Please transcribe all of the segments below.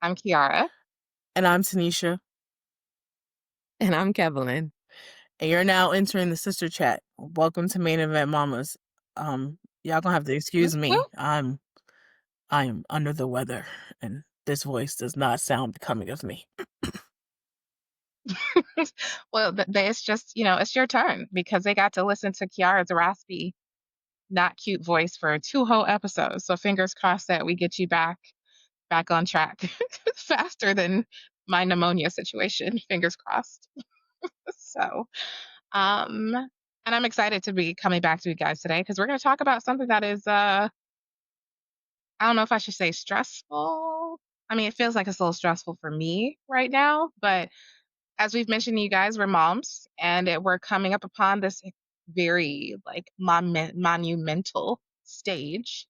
I'm Kiara. And I'm Tanisha, And I'm Kevlin. and you're now entering the sister chat. Welcome to Main Event Mamas. Y'all gonna have to excuse me. I am under the weather, and this voice does not sound becoming of me. Well, it's just, it's your turn because they got to listen to Kiara's raspy, not cute voice for two whole episodes. So fingers crossed that we get you back on track faster than my pneumonia situation. Fingers crossed. So, um, and I'm excited to be coming back to you guys today because we're going to talk about something that is, I don't know if I should say stressful. I mean, it feels like it's a little stressful for me right now, but as we've mentioned to you guys, we're moms, and we're coming up upon this very like monumental stage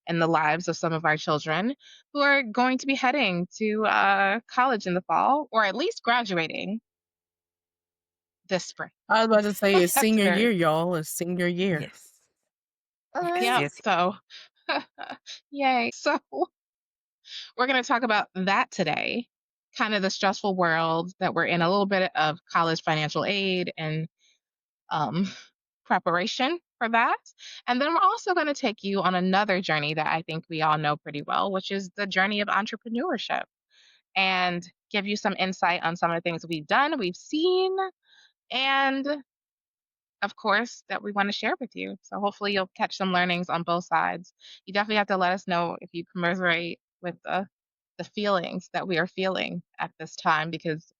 in the lives of some of our children who are going to be heading to college in the fall, or at least graduating this spring. I was about to say it's That's senior year, very y'all. It's senior year. Yes. Yes, yeah. yes. So, yay! So we're going to talk about that today. Kind of the stressful world that we're in, a little bit of college financial aid and um, preparation for that. And then we're also going to take you on another journey that I think we all know pretty well, which is the journey of entrepreneurship, and give you some insight on some of the things we've done, we've seen, and of course, that we want to share with you. So hopefully you'll catch some learnings on both sides. You definitely have to let us know if you commiserate with the feelings that we are feeling at this time, because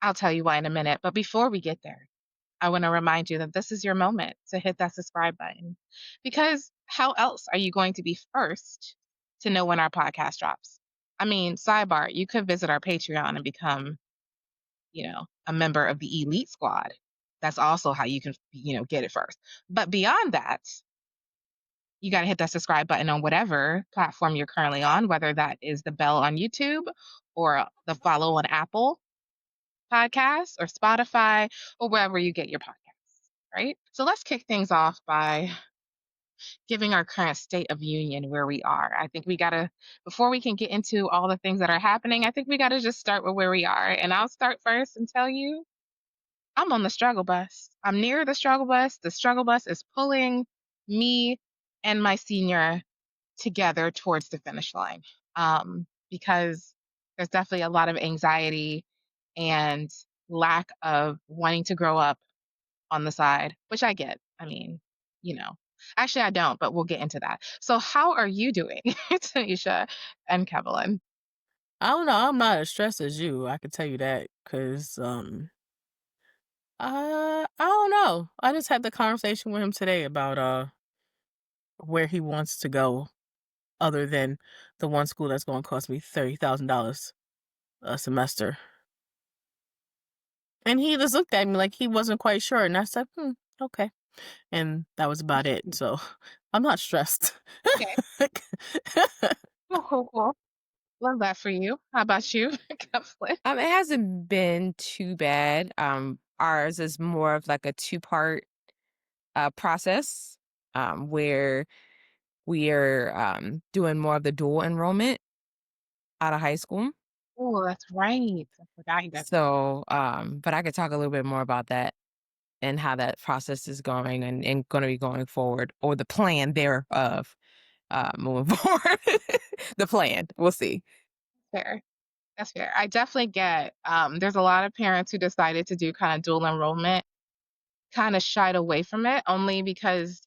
I'll tell you why in a minute. But before we get there, I want to remind you that this is your moment to hit that subscribe button, because how else are you going to be first to know when our podcast drops? I mean, sidebar, you could visit our Patreon and become, a member of the elite squad. That's also how you can, get it first. But beyond that, you got to hit that subscribe button on whatever platform you're currently on, whether that is the bell on YouTube or the follow on Apple Podcasts or Spotify or wherever you get your podcasts, right? So let's kick things off by giving our current state of union where we are. I think we got to, before we can get into all the things that are happening, I think we got to just start with where we are. And I'll start first and tell you I'm on the struggle bus. I'm near the struggle bus. The struggle bus is pulling me and my senior together towards the finish line, because there's definitely a lot of anxiety and lack of wanting to grow up on the side, which I get. I mean, you know, actually, I don't, but we'll get into that. So, how are you doing, Tanisha and Kevlin? I don't know. I'm not as stressed as you. I can tell you that because I don't know. I just had the conversation with him today about where he wants to go, other than the one school that's going to cost me $30,000 a semester. And he just looked at me like he wasn't quite sure. And I said, okay. And that was about it. So I'm not stressed. Okay. Cool. Love that for you. How about you, Kevlin? It hasn't been too bad. Ours is more of like a two-part process, where we are doing more of the dual enrollment out of high school. Oh, that's right. I forgot you guys. So, but I could talk a little bit more about that and how that process is going and going to be going forward, or the plan thereof, moving forward. The plan, we'll see. Fair. That's fair. I definitely get, there's a lot of parents who decided to do kind of dual enrollment, kind of shied away from it only because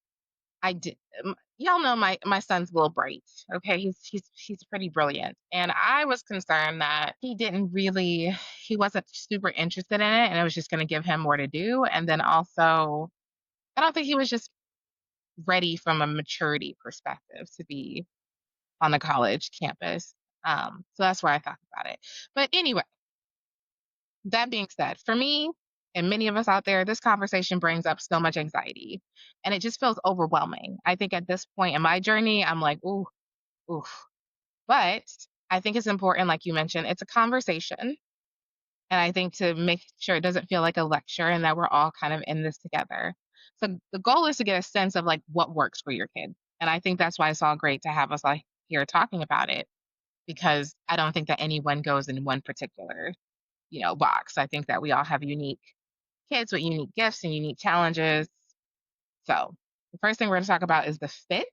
I did. Y'all know my son's a little bright. Okay, he's pretty brilliant, and I was concerned that he wasn't super interested in it, and it was just going to give him more to do. And then also, I don't think he was just ready from a maturity perspective to be on the college campus. So that's why I thought about it. But anyway, that being said, for me and many of us out there, this conversation brings up so much anxiety, and it just feels overwhelming. I think at this point in my journey, I'm like, ooh, ooh. But I think it's important, like you mentioned, it's a conversation. And I think to make sure it doesn't feel like a lecture and that we're all kind of in this together. So the goal is to get a sense of like what works for your kid. And I think that's why it's all great to have us like here talking about it. because I don't think that anyone goes in one particular, box. I think that we all have unique kids with unique gifts and unique challenges. So, the first thing we're going to talk about is the fit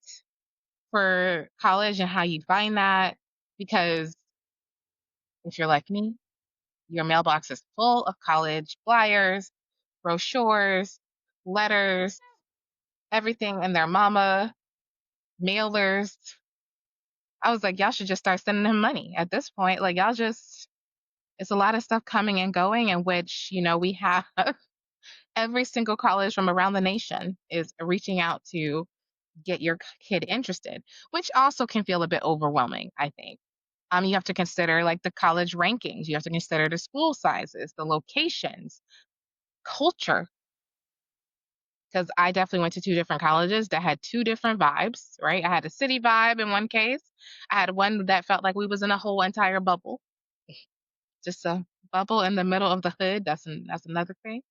for college and how you find that. Because if you're like me, your mailbox is full of college flyers, brochures, letters, everything in their mama, mailers. I was like, y'all should just start sending him money at this point. Like, y'all just, it's a lot of stuff coming and going, in which, we have every single college from around the nation is reaching out to get your kid interested, which also can feel a bit overwhelming, I think. You have to consider like the college rankings, you have to consider the school sizes, the locations, culture, because I definitely went to two different colleges that had two different vibes, right? I had a city vibe in one case. I had one that felt like we was in a whole entire bubble, just a bubble in the middle of the hood. That's another thing.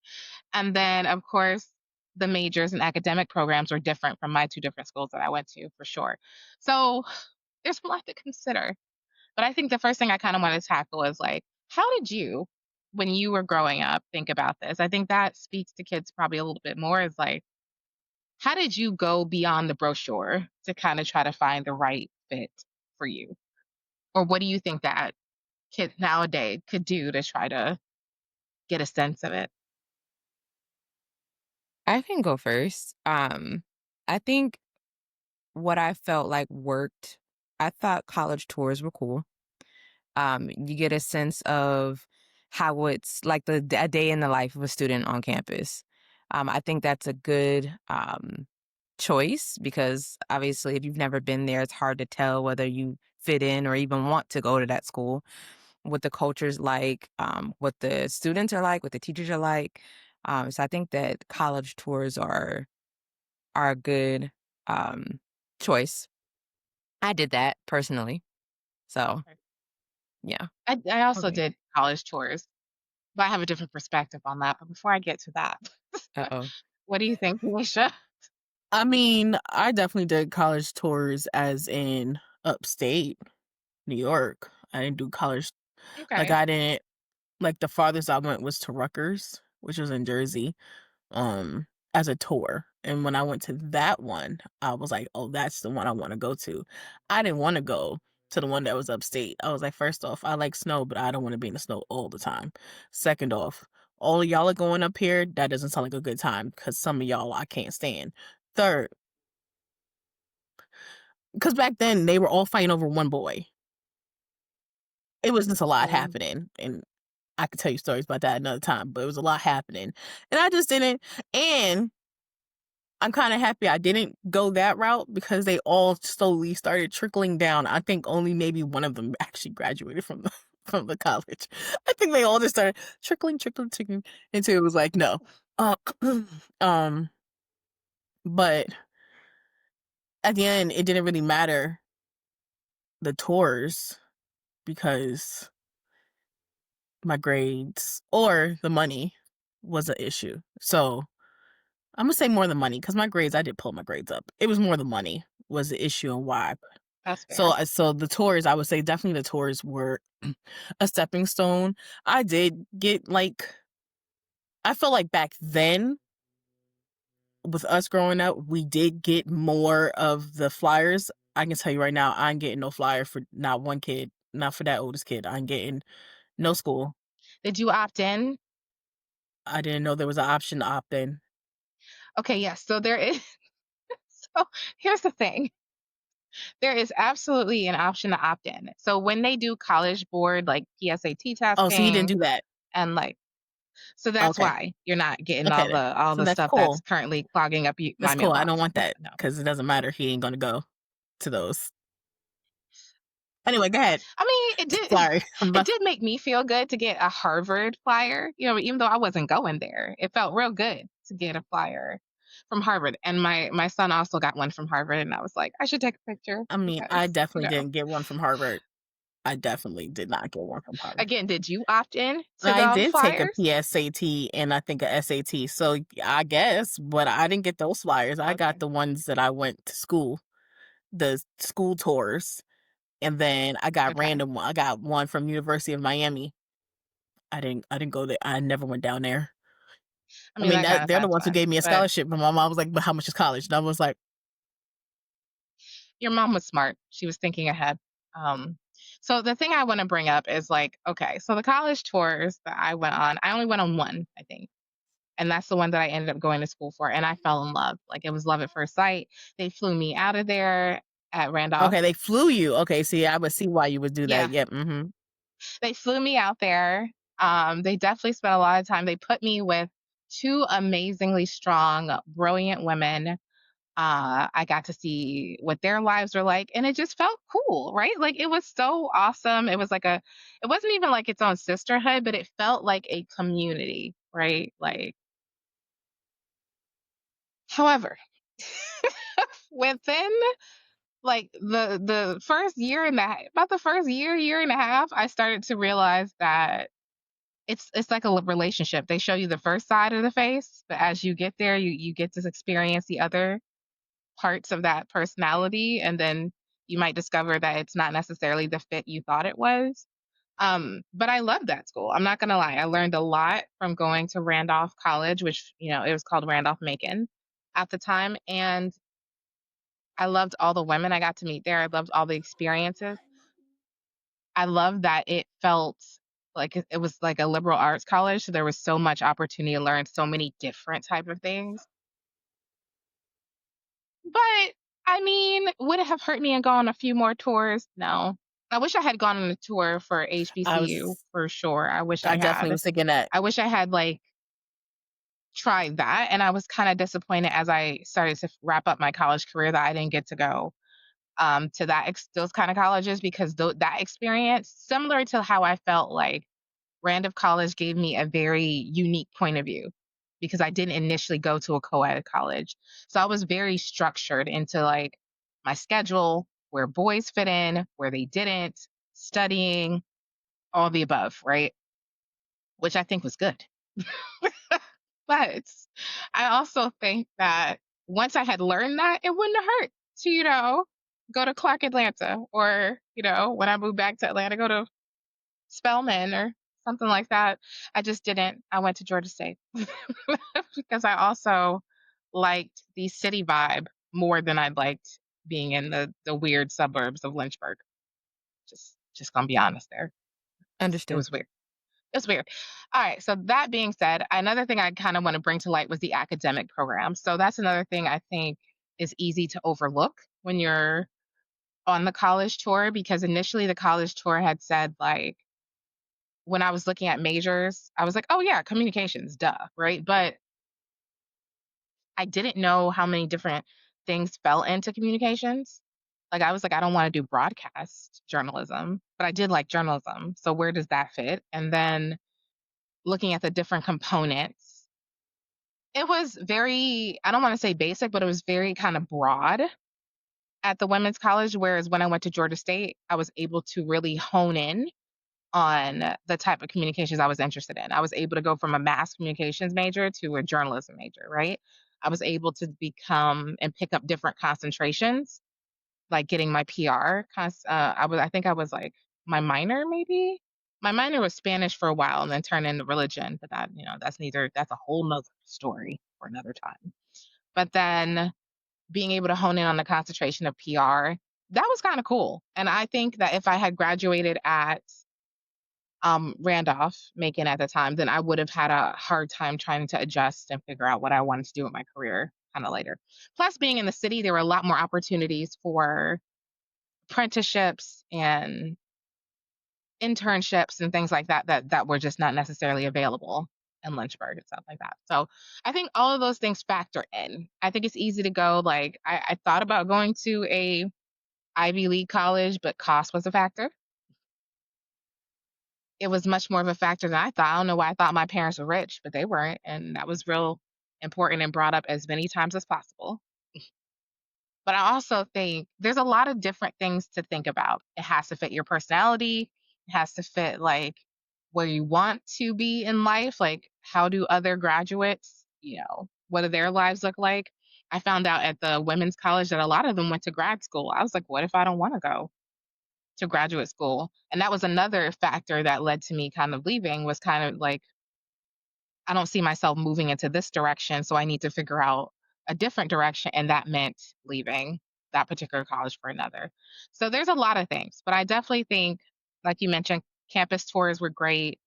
And then, of course, the majors and academic programs were different from my two different schools that I went to, for sure. So there's a lot to consider. But I think the first thing I kind of want to tackle is like, how did you, when you were growing up, think about this? I think that speaks to kids probably a little bit more, is like, how did you go beyond the brochure to kind of try to find the right fit for you? Or what do you think that kids nowadays could do to try to get a sense of it? I can go first. I think what I felt like worked, I thought college tours were cool. You get a sense of how it's like a day in the life of a student on campus. I think that's a good choice because obviously, if you've never been there, it's hard to tell whether you fit in or even want to go to that school. What the culture's like, what the students are like, what the teachers are like. So I think that college tours are a good um, choice. I did that personally, so yeah. I also Okay. did college tours, but I have a different perspective on that. But before I get to that, Uh oh. what do you think, Nisha? I mean, I definitely did college tours as in upstate New York. I didn't do college like Okay. I didn't like the farthest I went was to Rutgers, which was in Jersey, um, as a tour. And when I went to that one, I was like, "Oh, that's the one I want to go to." I didn't want to go to the one that was upstate. I was like, first off, I like snow, but I don't want to be in the snow all the time. Second off, all of y'all are going up here. That doesn't sound like a good time because some of y'all I can't stand. Third, because back then they were all fighting over one boy. It was just a lot Oh, happening, and I could tell you stories about that another time, but it was a lot happening, and I just didn't. And I'm kind of happy I didn't go that route because they all slowly started trickling down. I think only maybe one of them actually graduated from the from the college. I think they all just started trickling until it was like no. Uh, um, but at the end, it didn't really matter the tours because my grades or the money was an issue. So I'm gonna say more the money because my grades, I did pull my grades up. It was more the money was the issue and why. that's So, fair. so the tours, I would say definitely the tours were a stepping stone. I did get like, I feel like back then with us growing up, we did get more of the flyers. I can tell you right now, I ain't getting no flyer for not one kid, not for that oldest kid. I ain't getting no school. Did you opt in? I didn't know there was an option to opt in. Okay, yes. So there is. So here's the thing. There is absolutely an option to opt in. So when they do college board, like PSAT Oh, so he didn't testing, do that. and like, so that's Okay. why you're not getting Okay all then. the So that's stuff that's cool. currently clogging up That's my cool. I don't mailbox. want Yeah, that no. because it doesn't matter. He ain't gonna go to those. Anyway, go ahead. I mean, it did Sorry. it did make me feel good to get a Harvard flyer, even though I wasn't going there. It felt real good to get a flyer from Harvard. And my son also got one from Harvard, and I was like, I should take a picture I mean, I because, definitely didn't get one from Harvard. I definitely did not get one from Harvard. again, did you opt in to I the did take a flyers? PSAT and I think a SAT. So I guess, but I didn't get those flyers. I got Okay. the ones that I went to school, the school tours, and then I got Okay. random one. I got one from University of Miami. I didn't go there. I never went down there. I I mean, mean, that kind of they're the sounds ones who fun, gave me a but scholarship, but my mom was like, "But how much is college?" And I was like, your mom was smart. She was thinking ahead. Um, so the thing I want to bring up is like, okay, so the college tours that I went on, I only went on one, I think. And that's the one that I ended up going to school for. And I fell in love. Like it was love at first sight. They flew me out of there at Randolph. "Okay, they flew you. Okay, see, I would see why you would do that. Yeah, Yep, mhm." they flew me out there. They definitely spent a lot of time. They put me with two amazingly strong, brilliant women. I got to see what their lives were like, and it just felt cool, right? Like it was so awesome. It was like it wasn't even like its own sisterhood, but it felt like a community, right? Like, however, within like the first year and that about the first year and a half, I started to realize that it's like a relationship. They show you the first side of the face, but as you get there, you get to experience the other parts of that personality, and then you might discover that it's not necessarily the fit you thought it was. But I loved that school. I'm not gonna lie. I learned a lot from going to Randolph College, which, it was called Randolph Macon at the time. And I loved all the women I got to meet there. I loved all the experiences. I loved that it felt like it was like a liberal arts college. So there was so much opportunity to learn so many different type of things. But, I mean, would it have hurt me and gone a few more tours? No. I wish I had gone on a tour for I HBCU was for sure. I wish I I definitely had. was thinking that. I wish I had, like, tried that, and I was kinda disappointed as I started to wrap up my college career that I didn't get to go, to those kinda colleges because that experience, similar to how I felt like Randolph College gave me a very unique point of view because I didn't initially go to a co-ed college. So I was very structured into like my schedule, where boys fit in, where they didn't, studying, all the above, right? Which I think was good. But I also think that once I had learned that, it wouldn't have hurt to, go to Clark Atlanta or, when I moved back to Atlanta, go to Spelman or something like that. I just didn't. I went to Georgia State because I also liked the city vibe more than I liked being in the weird suburbs of Lynchburg. Just gonna be honest there. It Understood. was weird. It was weird. All right. So that being said, another thing I kind of want to bring to light was the academic program. So that's another thing I think is easy to overlook when you're on the college tour because initially the college tour had said like when I was looking at majors, I was like, "Oh, yeah, communications, duh," right? But I didn't know how many different things fell into communications. Like, I was like, "I don't wanna do broadcast journalism," but I did like journalism, so where does that fit? And then looking at the different components, it was very I don't wanna say basic, but it was very kinda broad at the women's college, whereas when I went to Georgia State, I was able to really hone in on the type of communications I was interested in. I was able to go from a mass communications major to a journalism major, right? I was able to become and pick up different concentrations, like getting my PR. I think I was like my minor, maybe. My minor was Spanish for a while and then turned into religion, but that's a whole nother story for another time. But then being able to hone in on the concentration of PR, that was kind of cool. And I think that if I had graduated at Randolph Macon at the time, then I would have had a hard time trying to adjust and figure out what I wanted to do with my career kind of later. Plus, being in the city, there were a lot more opportunities for apprenticeships and internships and things like that were just not necessarily available in Lynchburg and stuff like that. So I think all of those things factor in. I think it's easy to go like I thought about going to a Ivy League college, but cost was a factor. It was much more of a factor than I thought. I don't know why I thought my parents were rich, but they weren't, and that was real important and brought up as many times as possible. But I also think there's a lot of different things to think about. It has to fit your personality. It has to fit like where you want to be in life. Like, how do other graduates, what do their lives look like? I found out at the women's college that a lot of them went to grad school. I was like, what if I don't want to go? to graduate school. And that was another factor that led to me kind of leaving, was kind of like, I don't see myself moving into this direction, so I need to figure out a different direction, and that meant leaving that particular college for another. So there's a lot of things, but I definitely think, like you mentioned, campus tours were great.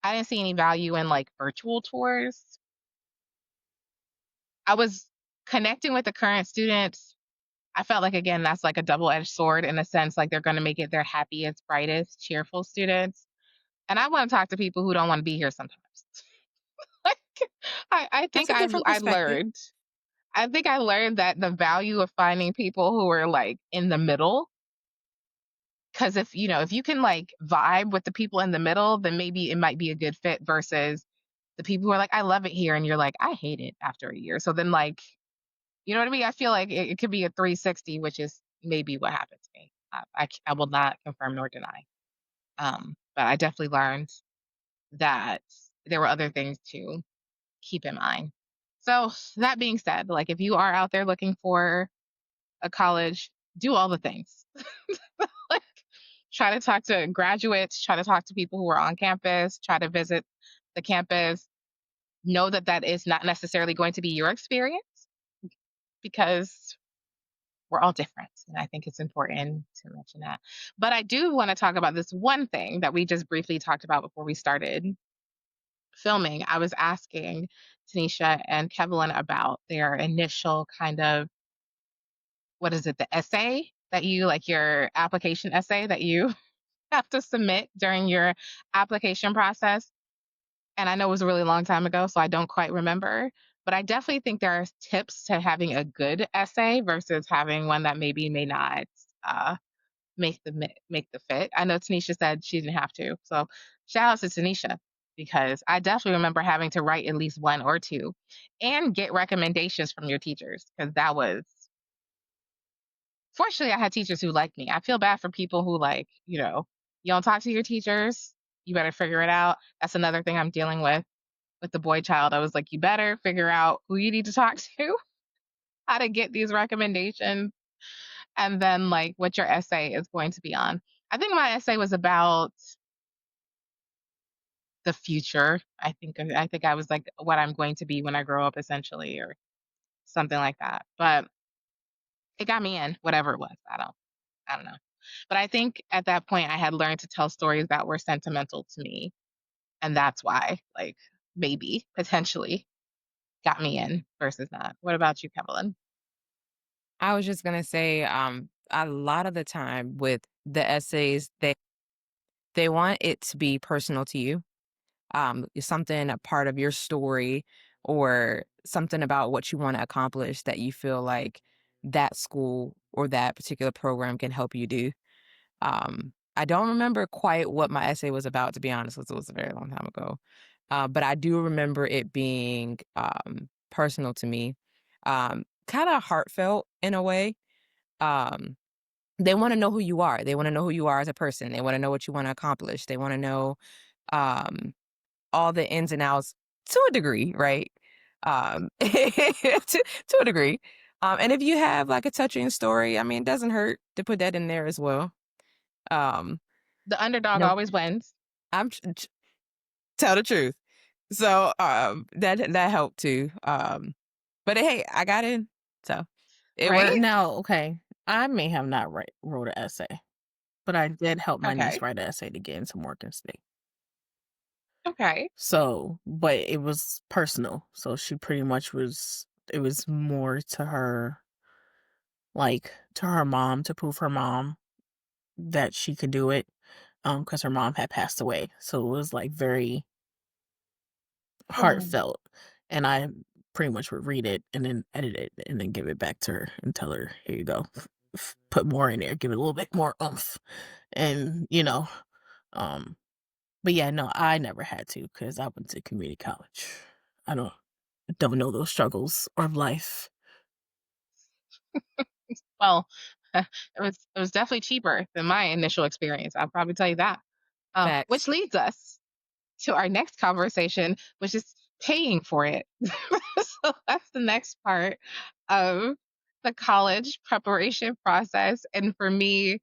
I didn't see any value in like virtual tours. I was connecting with the current students. I felt like, again, that's like a double-edged sword, in a sense, like they're going to make it their happiest, brightest, cheerful students. And I want to talk to people who don't want to be here sometimes. Like, I That's think a different I perspective. learned. I think I learned that the value of finding people who are like in the middle. Because if if you can like vibe with the people in the middle, then maybe it might be a good fit, versus the people who are like, I love it here, and you're like, I hate it after a year. So then, like, you know what I mean? I feel like it could be a 360, which is maybe what happened to me. I will not confirm nor deny. But I definitely learned that there were other things to keep in mind. So that being said, like, if you are out there looking for a college, do all the things. Like, try to talk to graduates, try to talk to people who are on campus, try to visit the campus. Know that that is not necessarily going to be your experience, because we're all different. And I think it's important to mention that. But I do want to talk about this one thing that we just briefly talked about before we started filming. I was asking Tanisha and Kevlin about their initial kind of, what is it, the essay that you, like, your application essay that you have to submit during your application process. And I know it was a really long time ago, so I don't quite remember. But I definitely think there are tips to having a good essay versus having one that maybe may not uh, make the fit. I know Tanisha said she didn't have to, so shout out to Tanisha, because I definitely remember having to write at least one or two, and get recommendations from your teachers, because that was, fortunately, I had teachers who liked me. I feel bad for people who, like, you don't talk to your teachers. You better figure it out. That's another thing I'm dealing with the boy child. I was like, you better figure out who you need to talk to, how to get these recommendations, and then like what your essay is going to be on. I think my essay was about the future. I think I was like, what I'm going to be when I grow up, essentially, or something like that. But it got me in, whatever it was. I don't know. But I think at that point I had learned to tell stories that were sentimental to me, and that's why, like, maybe potentially got me in versus not. What about you, Kevin? I was just gonna say, a lot of the time with the essays, they want it to be personal to you. Something a part of your story, or something about what you want to accomplish that you feel like that school or that particular program can help you do. I don't remember quite what my essay was about, to be honest, because it was a very long time ago. But I do remember it being personal to me, kind of heartfelt in a way. Um, they want to know who you are. They want to know who you are as a person. They want to know what you want to accomplish. They want to know um, all the ins and outs to a degree, right? To a degree. And if you have like a touching story, I mean, it doesn't hurt to put that in there as well. Um, The underdog no, always wins, I'm tell the truth. So that helped too. But hey, I got in, so it right? worked. Now, okay, I may have not wrote an essay, but I did help my niece Okay. write an essay to get into Morgan State. Okay. So, but it was personal. So she pretty much it was more to her, like to her mom, to prove her mom that she could do it. Because her mom had passed away. So it was like very Oh, heartfelt. And I pretty much would read it and then edit it and then give it back to her and tell her, here you go. Put more in there, give it a little bit more oomph. And, um, but yeah, no, I never had to because I went to community college. I don't know those struggles of life. well, it was definitely cheaper than my initial experience. I'll probably tell you that. Which Facts. leads us to our next conversation, which is paying for it. So that's the next part of the college preparation process. And for me,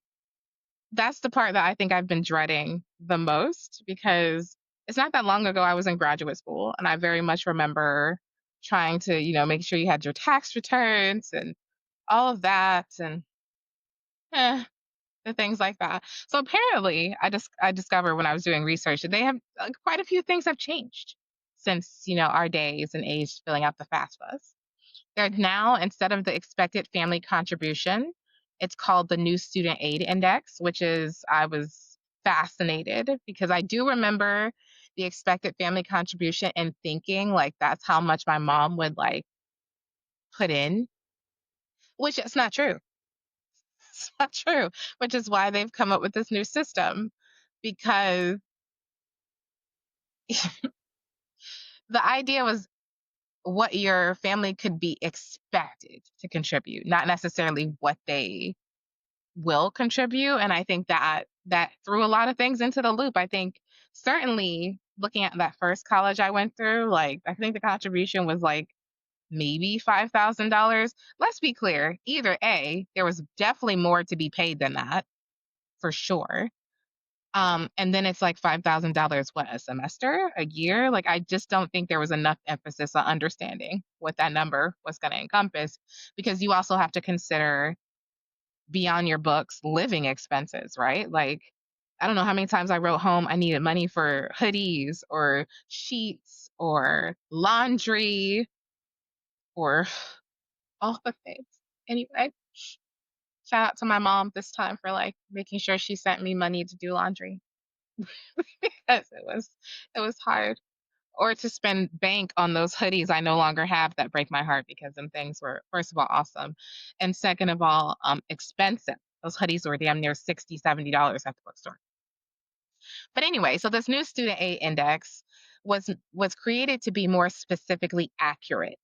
that's the part that I think I've been dreading the most because it's not that long ago I was in graduate school and I very much remember trying to, make sure you had your tax returns and all of that and eh, the things like that. So apparently, I discovered when I was doing research that they have quite a few things have changed since our days and age filling out the FAFSAs. They're now, instead of the expected family contribution, it's called the new student aid index, which is, I was fascinated because I do remember the expected family contribution and thinking like that's how much my mom would like put in, which is not true. It's not true, which is why they've come up with this new system because the idea was what your family could be expected to contribute, not necessarily what they will contribute. And I think that threw a lot of things into the loop. I think certainly looking at that first college I went through, like I think the contribution was like maybe $5,000. Let's be clear, either A, there was definitely more to be paid than that, for sure. And then it's like $5,000 what, a semester, a year? Like I just don't think there was enough emphasis on understanding what that number was going to encompass because you also have to consider beyond your books living expenses, right? Like I don't know how many times I wrote home I needed money for hoodies or sheets or laundry or all the things. Anyway, shout out to my mom this time for like making sure she sent me money to do laundry because it was hard. Or to spend bank on those hoodies I no longer have that break my heart because them things were first of all awesome. And second of all, expensive. Those hoodies were damn near $60, $70 at the bookstore. But anyway, so this new student aid index was created to be more specifically accurate.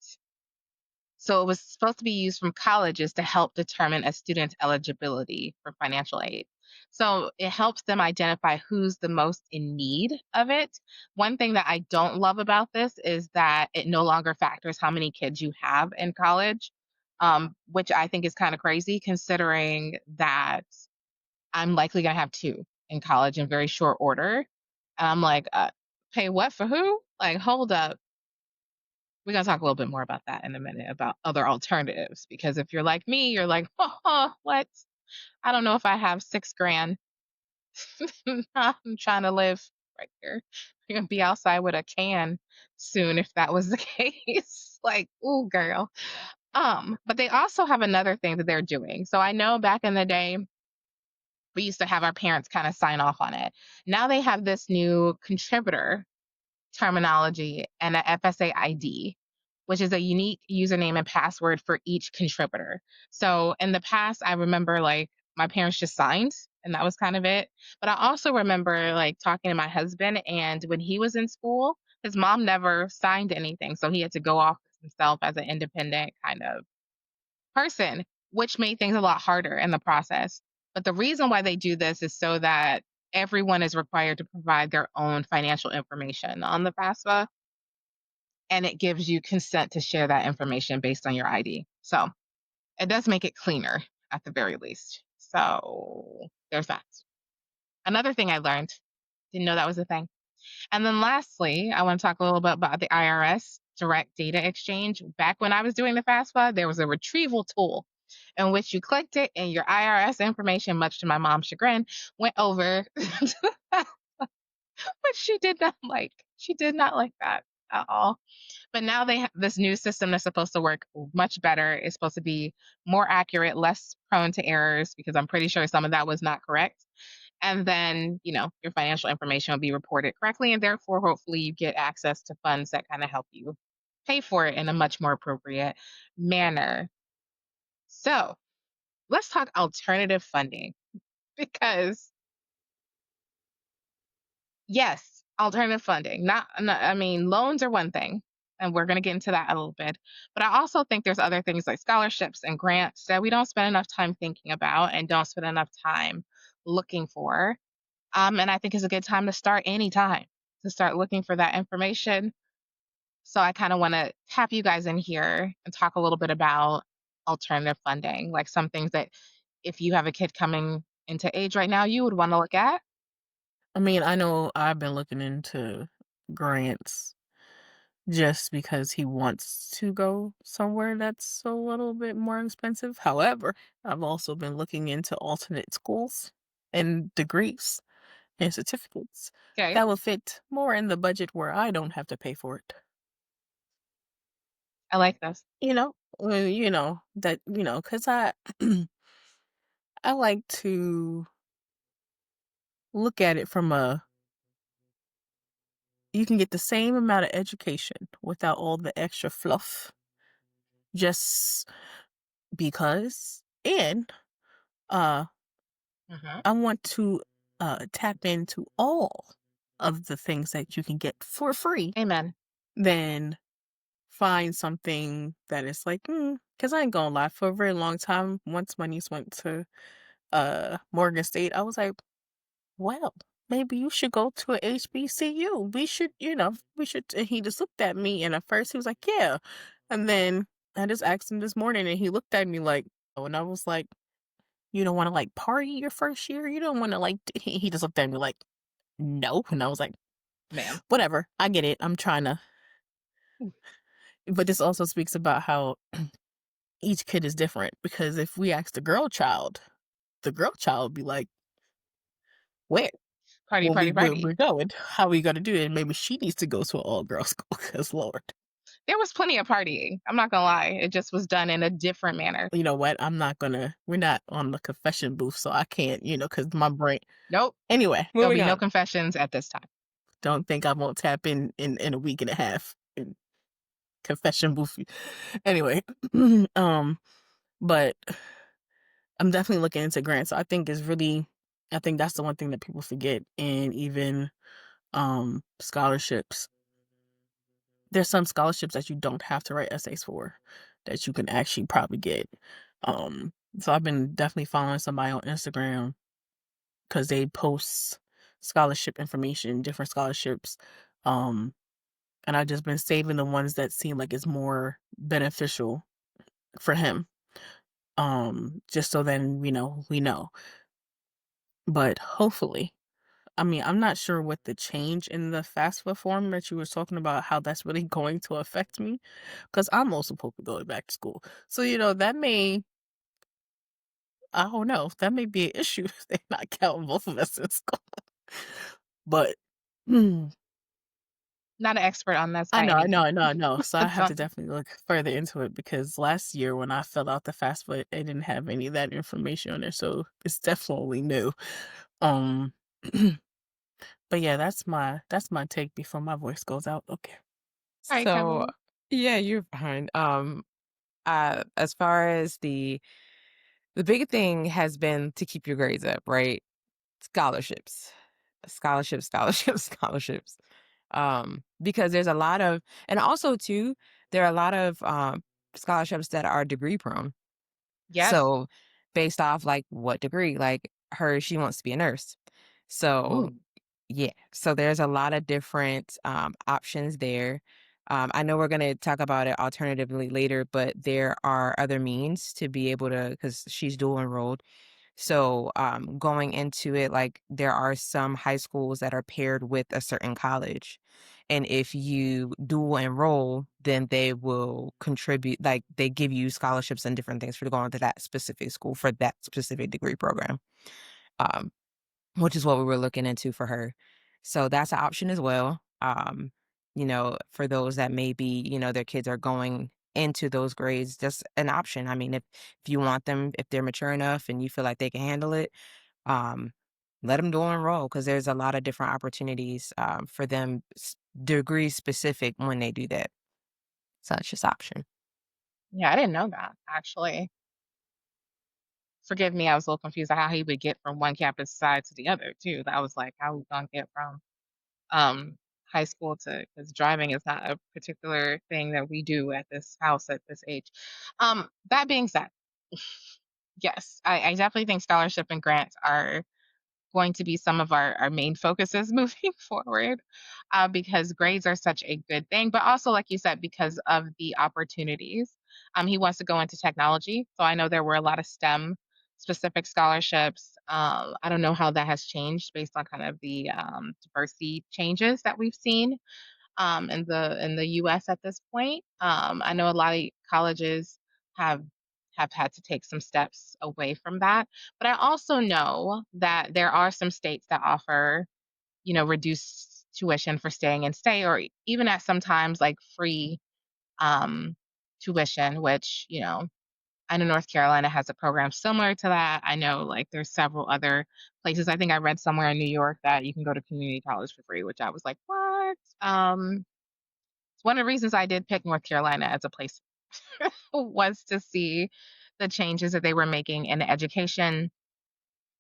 So it was supposed to be used from colleges to help determine a student's eligibility for financial aid. So it helps them identify who's the most in need of it. One thing that I don't love about this is that it no longer factors how many kids you have in college, which I think is kind of crazy considering that I'm likely going to have two in college in very short order. And I'm like, pay what for who? Like, hold up, we're going to talk a little bit more about that in a minute about other alternatives. Because if you're like me, you're like, oh, what? I don't know if I have 6 grand. I'm trying to live right here. You're going to be outside with a can soon if that was the case. Like, ooh, girl. But they also have another thing that they're doing. So I know back in the day, we used to have our parents kind of sign off on it. Now they have this new contributor terminology and a FSA ID, which is a unique username and password for each contributor. So in the past, I remember like my parents just signed and that was kind of it. But I also remember like talking to my husband, and when he was in school, his mom never signed anything. So he had to go off himself as an independent kind of person, which made things a lot harder in the process. But the reason why they do this is so that everyone is required to provide their own financial information on the FAFSA, and it gives you consent to share that information based on your ID. So it does make it cleaner at the very least. So there's that. Another thing I learned, didn't know that was a thing. And then lastly, I want to talk a little bit about the IRS direct data exchange. Back when I was doing the FAFSA, there was a retrieval tool in which you clicked it and your IRS information, much to my mom's chagrin, went over, but she did not like. She did not like that at all. But now they have this new system that's supposed to work much better. It's supposed to be more accurate, less prone to errors, because I'm pretty sure some of that was not correct. And then, your financial information will be reported correctly, and therefore, hopefully, you get access to funds that kind of help you pay for it in a much more appropriate manner. So, let's talk alternative funding because, yes, alternative funding. I mean, loans are one thing, and we're going to get into that a little bit. But I also think there's other things like scholarships and grants that we don't spend enough time thinking about and don't spend enough time looking for. And I think it's a good time to start anytime to start looking for that information. So I kind of want to tap you guys in here and talk a little bit about alternative funding, like some things that if you have a kid coming into age right now you would want to look at? I mean, I know I've been looking into grants just because he wants to go somewhere that's a little bit more expensive. However, I've also been looking into alternate schools and degrees and certificates Okay, that will fit more in the budget where I don't have to pay for it. I like this. Because I I like to look at it from a you can get the same amount of education without all the extra fluff just because. And uh Mhm. I want to tap into all of the things that you can get for free, Amen. then find something that is like, because I ain't gonna lie, for a very long time, once my niece went to Morgan State, I was like, well, maybe you should go to a HBCU. We should. And he just looked at me, and at first he was like, yeah. And then I just asked him this morning, and he looked at me like, oh, and I was like, you don't want to like party your first year? You don't want to like, he just looked at me like, no. And I was like, Ma'am. whatever. I get it. I'm trying to. But this also speaks about how each kid is different because if we ask the girl child would be like, where? Party, Well, party, we're party. going. How are we gonna do it? Maybe she needs to go to an all girls school because Lord, There was plenty of partying. I'm not gonna lie. It just was done in a different manner. you know what? I'm not gonna. We're not on the confession booth, so I can't. Because my brain. Nope. Anyway, There'll moving be no on. confessions at this time. Don't think I won't tap in a week and a half in confession booth. Anyway, um, but I'm definitely looking into grants. So I think it's really. I think that's the one thing that people forget, and even scholarships. There's some scholarships that you don't have to write essays for that you can actually probably get. So I've been definitely following somebody on Instagram because they post scholarship information, different scholarships. Um, and I've just been saving the ones that seem like it's more beneficial for him. Just so then we know. But hopefully, I mean, I'm not sure what the change in the FAFSA form that you were talking about, how that's really going to affect me, because I'm also supposed to go back to school. So, that may, I don't know, that may be an issue if they're not counting both of us in school. But hmm, Not an expert on this I by know, I any know, means. I know, I know. So I have to So, definitely look further into it because last year when I filled out the FAFSA, it didn't have any of that information on there. So it's definitely new. Um, but yeah, that's my take before my voice goes out. Okay. all right, So, Kimberly. yeah, you're fine. As far as the big thing has been to keep your grades up, right? Scholarships. Scholarships, scholarships, scholarships. Because there's a lot of and also too, there are a lot of scholarships that are degree prone. Yes. So based off like what degree, like her, she wants to be a nurse. So Ooh. yeah, so there's a lot of different options there. I know we're going to talk about it alternatively later, but there are other means to be able to, because she's dual enrolled. So going into it, like there are some high schools that are paired with a certain college. And if you dual enroll, then they will contribute, like they give you scholarships and different things for going to that specific school for that specific degree program. Um, which is what we were looking into for her. So that's an option as well. For those that maybe, their kids are going into those grades, just an option. I mean, if you want them, if they're mature enough and you feel like they can handle it, um, let them dual enroll because there's a lot of different opportunities for them degree specific when they do that. So it's just option. Yeah, I didn't know that actually. Forgive me, I was a little confused on how he would get from one campus side to the other too. That was like how we gonna get from um high school to because driving is not a particular thing that we do at this house at this age. That being said, yes, I definitely think scholarship and grants are going to be some of our main focuses moving forward because grades are such a good thing, but also, like you said, because of the opportunities. He wants to go into technology. So I know there were a lot of STEM specific scholarships I don't know how that has changed based on kind of the diversity changes that we've seen in the U.S. at this point. I know a lot of colleges have had to take some steps away from that, but I also know that there are some states that offer, reduced tuition for staying and stay, or even at sometimes like free um, tuition, which I know North Carolina has a program similar to that. I know like there's several other places. I think I read somewhere in New York that you can go to community college for free, which I was like, what? It's one of the reasons I did pick North Carolina as a place was to see the changes that they were making in education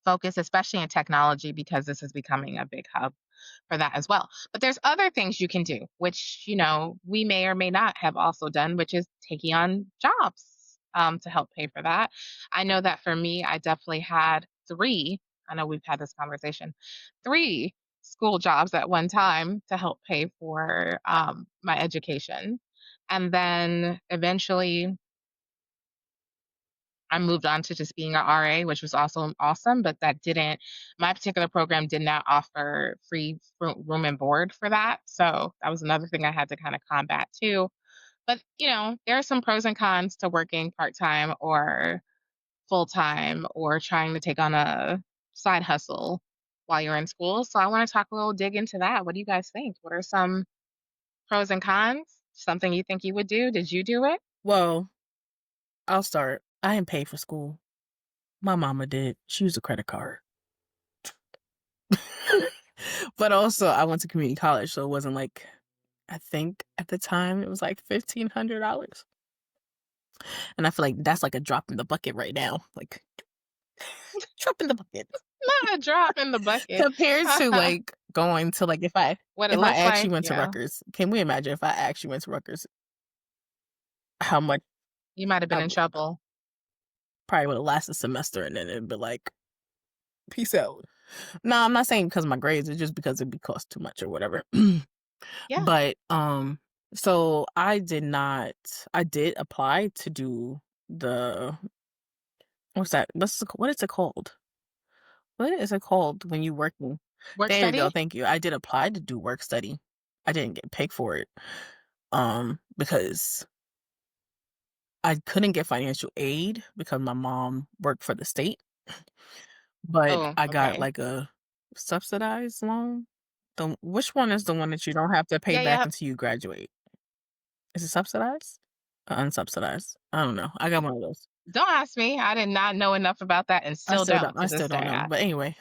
focus, especially in technology, because this is becoming a big hub for that as well. But there's other things you can do, which, we may or may not have also done, which is taking on jobs to help pay for that. I know that for me, I definitely had three, I know we've had this conversation, three school jobs at one time to help pay for my education. And then eventually I moved on to just being an RA, which was also awesome, but my particular program did not offer free room and board for that. So that was another thing I had to kind of combat too. But, there are some pros and cons to working part time or full time or trying to take on a side hustle while you're in school. So I want to talk a little dig into that. What do you guys think? What are some pros and cons? Something you think you would do? Did you do it? Well, I'll start. I didn't pay for school. My mama did. She used a credit card. But also, I went to community college, so it wasn't like, I think at the time it was like $1,500. And I feel like that's like a drop in the bucket right now. Like, drop in the bucket. Not a drop in the bucket. Compared to like going to like What it if I looks actually like, went to yeah. Rutgers, can we imagine if I actually went to Rutgers, how much You might have I been in trouble. probably would have lasted a semester and then it'd be like, peace out. No, I'm not saying because of my grades, it's just because it'd be cost too much or whatever. Yeah. But so I did apply to do the what's that? What is it called? What is it called when you working? Work There you go, study? thank you. I did apply to do work study. I didn't get picked for it. Because I couldn't get financial aid because my mom worked for the state, but Oh, I got okay. like a subsidized loan. Which one is the one that you don't have to pay Yeah, back yeah. until you graduate? Is it subsidized or unsubsidized? I don't know. I got one of those. Don't ask me. I did not know enough about that and still don't I to still this don't day. know. But anyway,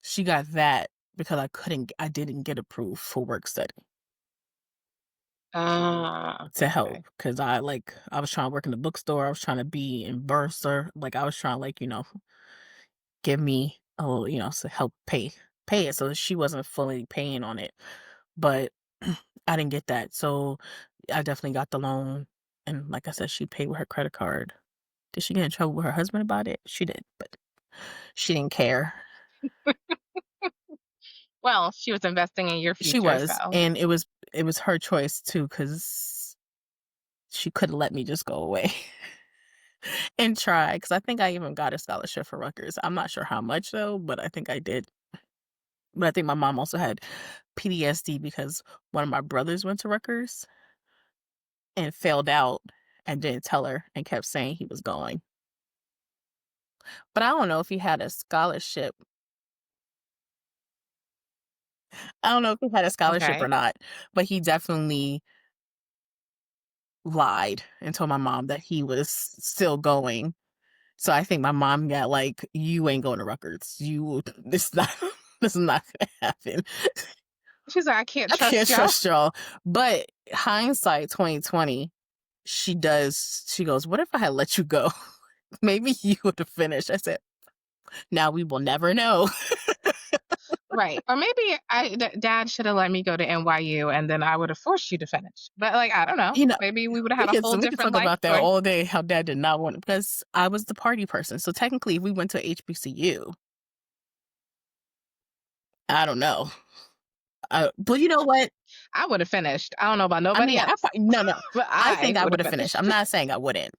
she got that because I didn't get approved for work study to Okay. help because I was trying to work in the bookstore. I was trying to be in bursar. Like I was trying to give me a little, to help pay it. So she wasn't fully paying on it. But I didn't get that. So I definitely got the loan. And like I said, she paid with her credit card. Did she get in trouble with her husband about it? She did, but she didn't care. Well, she was investing in your She future, was. so And it was her choice too, because she could have let me just go away and try. Because I think I even got a scholarship for Rutgers. I'm not sure how much though, but I think I did. But I think my mom also had PTSD because one of my brothers went to Rutgers and failed out and didn't tell her and kept saying he was going. But I don't know if he had a scholarship. I don't know if he had a scholarship or okay. not, but he definitely lied and told my mom that he was still going. So I think my mom got like, you ain't going to Rutgers. This not this is not gonna happen. She's like, I can't I can't trust y'all. trust y'all. But hindsight 2020, she goes, what if I had let you go? Maybe you would have finished. I said, now we will never know. Right. Or maybe dad should have let me go to NYU and then I would have forced you to finish. But like, I don't know. You know, Maybe we would have had a whole we could different talk life about that choice. all day. How dad did not want it because I was the party person. So technically, if we went to HBCU, I don't know. But you know what? I would have finished. I don't know about I nobody mean, else, no, no. but I I think I would would have have finished. finished. I'm not saying I wouldn't,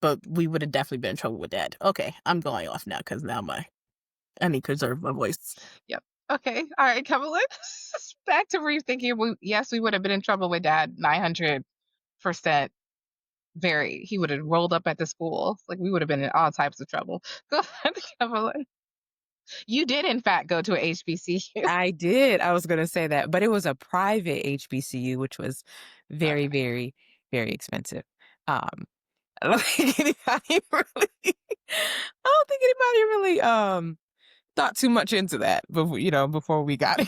but we would have definitely been in trouble with Dad. Okay, I'm going off now because now I need to preserve my voice. Yep. Okay. All right, Kamala. Back to rethinking. Yes, we would have been in trouble with Dad. 900%. Very. He would have rolled up at the school. Like we would have been in all types of trouble. Go ahead, Kamala. You did, in fact, go to a HBCU. I did. I was gonna say that, but it was a private HBCU, which was very, Okay. very, very expensive. I don't think anybody really I don't think anybody really, thought too much into that before we got in.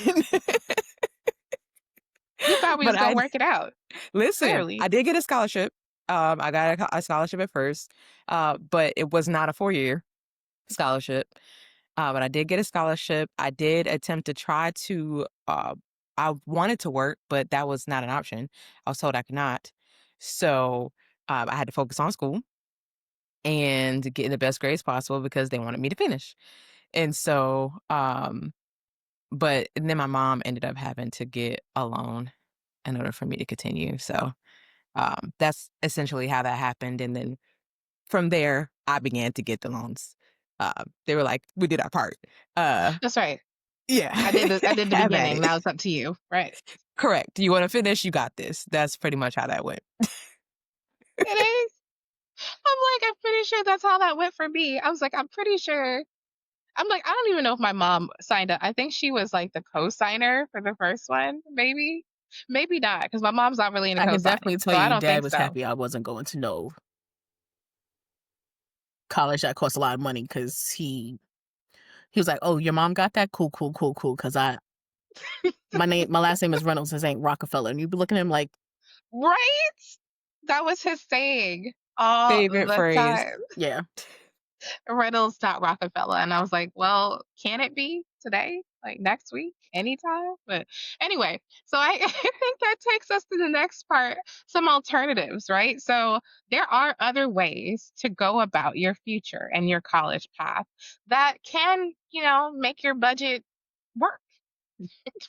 You thought we But was gonna I work it out. listen, I Clearly. did get a scholarship. I got a scholarship at first, but it was not a 4-year scholarship. But I did get a scholarship. I did attempt to try to, I wanted to work, but that was not an option. I was told I could not. So I had to focus on school and getting the best grades possible because they wanted me to finish. And so, but and then my mom ended up having to get a loan in order for me to continue. So that's essentially how that happened. And then from there, I began to get the loans. They were like, "We did our part." Uh, That's right. yeah, I did the have at beginning. it. Now it's up to you. Right. Correct. You want to finish? You got this. That's pretty much how that went. It is. I'm pretty sure that's how that went for me. I was like, I'm pretty sure. I'm like, I don't even know if my mom signed up. I think she was like the co-signer for the first one, maybe. Maybe not, because my mom's not really into I can definitely co-signing. tell So I you don't Dad think was so. happy I wasn't going to no college that cost a lot of money because he was like, "Oh, your mom got that? Cool, cool, cool, cool." Because my last name is Reynolds. This ain't Rockefeller, and you'd be looking at him like, Right? That was his saying all Favorite the phrase. time. "Yeah." Reynolds, not Rockefeller. And I was like, well, can it be today? Like next week? Anytime? But anyway, so I, I think that takes us to the next part, some alternatives, right? So there are other ways to go about your future and your college path that can, make your budget work.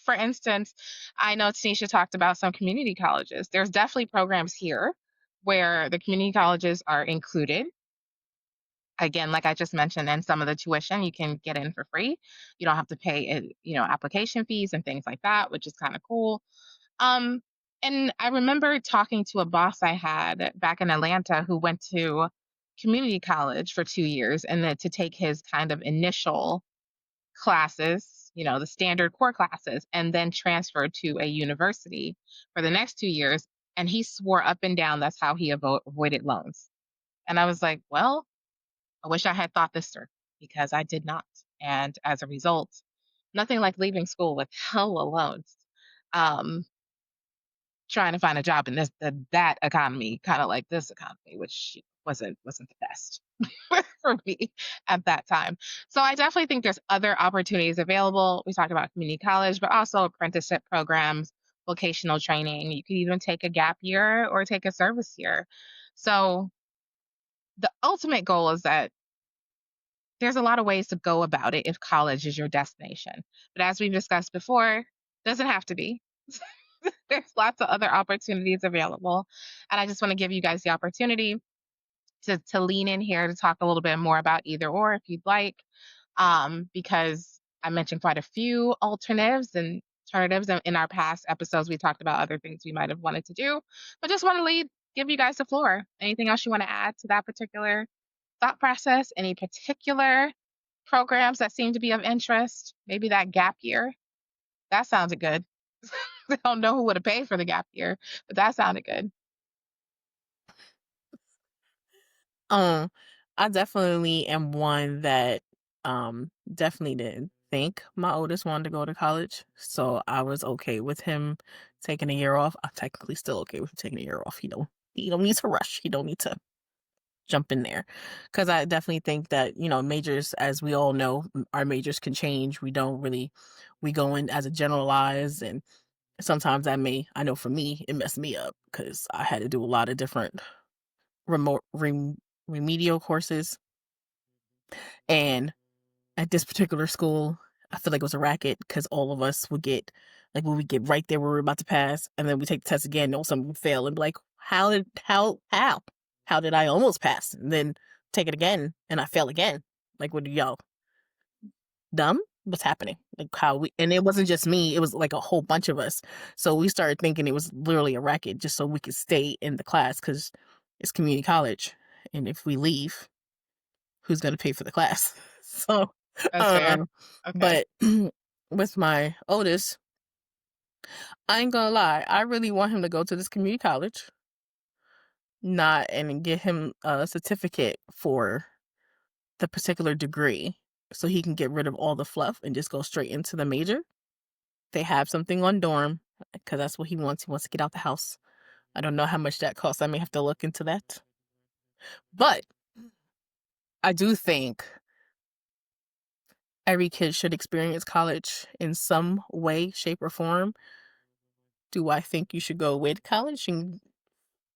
For instance, I know Tanisha talked about some community colleges. There's definitely programs here where the community colleges are included. Again, like I just mentioned, and some of the tuition you can get in for free. You don't have to pay, application fees and things like that, which is kind of cool. Um, and I remember talking to a boss I had back in Atlanta who went to community college for 2 years and then to take his kind of initial classes, the standard core classes, and then transferred to a university for the next 2 years. And he swore up and down that's how he avoided loans. And I was like, well, I wish I had thought this through because I did not. And as a result, nothing like leaving school with hella loans. Um, Trying to find a job in that economy, kind of like this economy, which wasn't the best for me at that time. So I definitely think there's other opportunities available. We talked about community college, but also apprenticeship programs, vocational training. You could even take a gap year or take a service year. So the ultimate goal is that there's a lot of ways to go about it if college is your destination. But as we've discussed before, doesn't have to be. There's lots of other opportunities available. And I just want to give you guys the opportunity to lean in here to talk a little bit more about either or if you'd like. Because I mentioned quite a few alternatives in our past episodes. We talked about other things we might have wanted to do, but just want to give you guys the floor. Anything else you want to add to that particular thought process? Any particular programs that seem to be of interest? Maybe that gap year. That sounded good. I don't know who would have paid for the gap year, but that sounded good. Um, I definitely am one that definitely didn't think my oldest wanted to go to college, so I was okay with him taking a year off. I'm technically still okay with him taking a year off. He don't need to rush. He don't need to jump in there because I definitely think that majors, as we all know, our majors can change. We go in as a generalized, and sometimes I know for me it messed me up because I had to do a lot of different remote remedial courses. And at this particular school, I feel like it was a racket because all of us would get, like, when we get right there where we're about to pass, and then we take the test again, and some would fail and be like, how? How did I almost pass and then take it again and I fail again? Like, what are y'all dumb? What's happening? Like, and it wasn't just me, it was like a whole bunch of us. So we started thinking it was literally a racket just so we could stay in the class because it's community college. And if we leave, who's going to pay for the class? So, That's fair. uh, Okay. but with my oldest, I ain't gonna lie, I really want him to go to this community college, not and get him a certificate for the particular degree so he can get rid of all the fluff and just go straight into the major. They have something on dorm because that's what he wants. He wants to get out the house. I don't know how much that costs. I may have to look into that. But I do think every kid should experience college in some way, shape, or form. Do I think you should go away to college and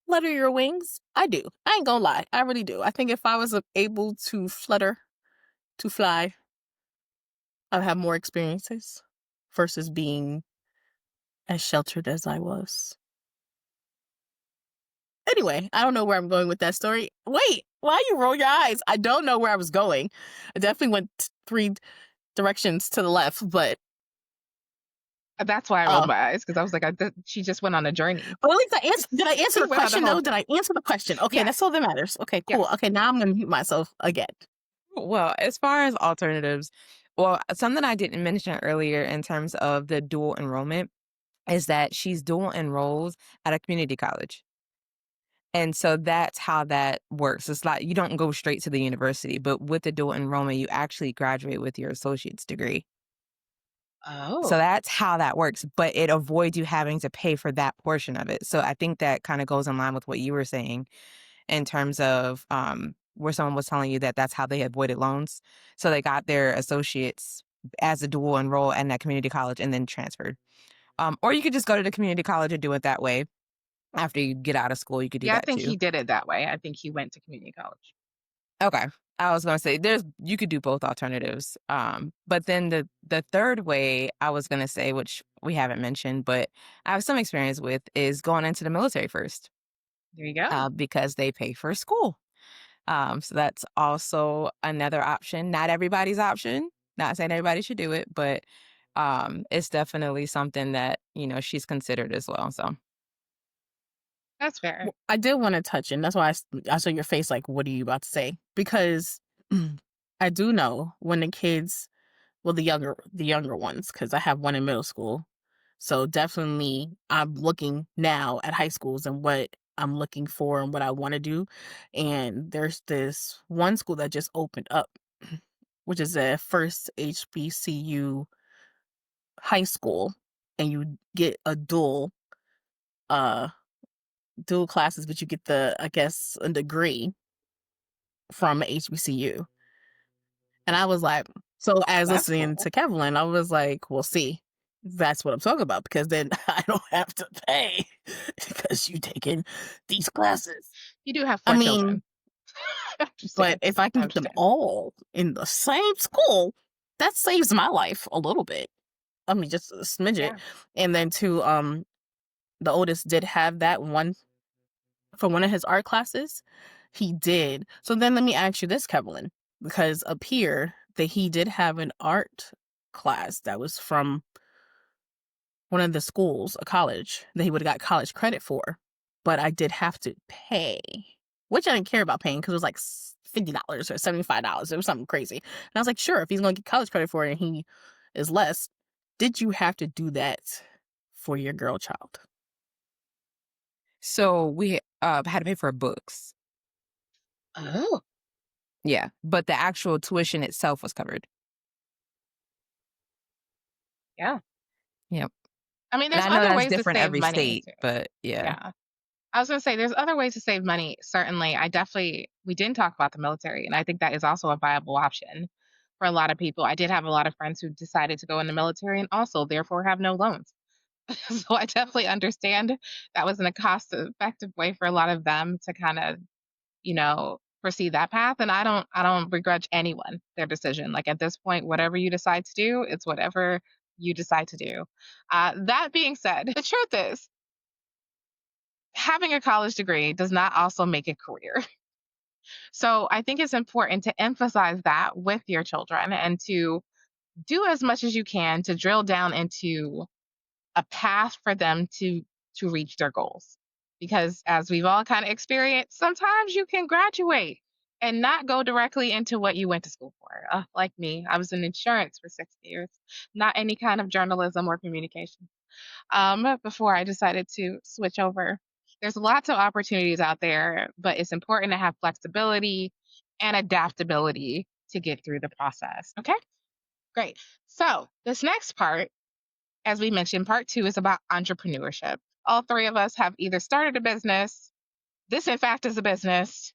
flutter your wings? I do. I ain't gonna lie. I really do. I think if I was able to fly, I'd have more experiences versus being as sheltered as I was. Anyway, I don't know where I'm going with that story. Wait, why you roll your eyes? I don't know where I was going. I definitely went 3 directions to the left, but That's why I rolled oh, my eyes because I was like, she just went on a journey. well, at least I answered. Did I answer She the went on the question whole though? thing. Did I answer the question? Okay, that's Yes. all that matters. Okay, cool. Yes. Okay, now I'm gonna mute myself again. Well, as far as alternatives, well, something I didn't mention earlier in terms of the dual enrollment is that she's dual enrolled at a community college. And so that's how that works. It's like you don't go straight to the university, but with the dual enrollment, you actually graduate with your associate's degree. So Oh, that's how that works, but it avoids you having to pay for that portion of it. So I think that kind of goes in line with what you were saying in terms of where someone was telling you that that's how they avoided loans. So they got their associates as a dual enroll in that community college and then transferred. Or you could just go to the community college and do it that way. After you get out of school, you could do yeah. I that think too. he did it that way. I think he went to community college. Okay. I was gonna say you could do both alternatives. But then the third way I was gonna say, which we haven't mentioned, but I have some experience with, is going into the military first, There you go. because they pay for school. So that's also another option. Not everybody's option. Not saying everybody should do it, but it's definitely something that, she's considered as well. So That's fair. Well, I did want to touch, and that's why I saw your face like, what are you about to say? Because I do know when the kids, well, the younger ones, because I have one in middle school. So definitely I'm looking now at high schools and what I'm looking for and what I want to do. And there's this one school that just opened up, which is a first HBCU high school, and you get a uh dual classes, but you get I guess, a degree from HBCU. And I was like, so as That's listening cool. to Kevlin, I was like, well, see, that's what I'm talking about because then I don't have to pay because you taking these classes. You do have I 4 children. mean, I but understand. if I can I get them understand. all in the same school, that saves my life a little bit. I mean, just a smidget. Yeah. And then too, the oldest did have that one for one of his art classes. He did. So then let me ask you this, Kevlin, because up here that he did have an art class that was from one of the schools, a college, that he would have got college credit for. But I did have to pay, which I didn't care about paying because it was like $50 or $75. It was something crazy. And I was like, sure, if he's going to get college credit for it and he is less, did you have to do that for your girl child? so we had to pay for books. Oh, Yeah, but the actual tuition itself was covered. yeah. Yep. I mean, And there's I know other that's ways to different save every money state, too. but yeah. Yeah. I was gonna say there's other ways to save money. Certainly, we didn't talk about the military, and I think that is also a viable option for a lot of people. I did have a lot of friends who decided to go in the military and also therefore have no loans. So I definitely understand that wasn't a cost-effective way for a lot of them to kind of, proceed that path. And I don't begrudge anyone their decision. Like at this point, whatever you decide to do, it's whatever you decide to do. That being said, the truth is having a college degree does not also make a career. So I think it's important to emphasize that with your children and to do as much as you can to drill down into a path for them to reach their goals. Because as we've all kind of experienced, sometimes you can graduate and not go directly into what you went to school for. Like me, I was in insurance for 6 years, not any kind of journalism or communication. Before I decided to switch over. There's lots of opportunities out there, but it's important to have flexibility and adaptability to get through the process. Okay, great. So, this next part, as we mentioned, part two is about entrepreneurship. All three of us have either started a business, this, in fact, is a business,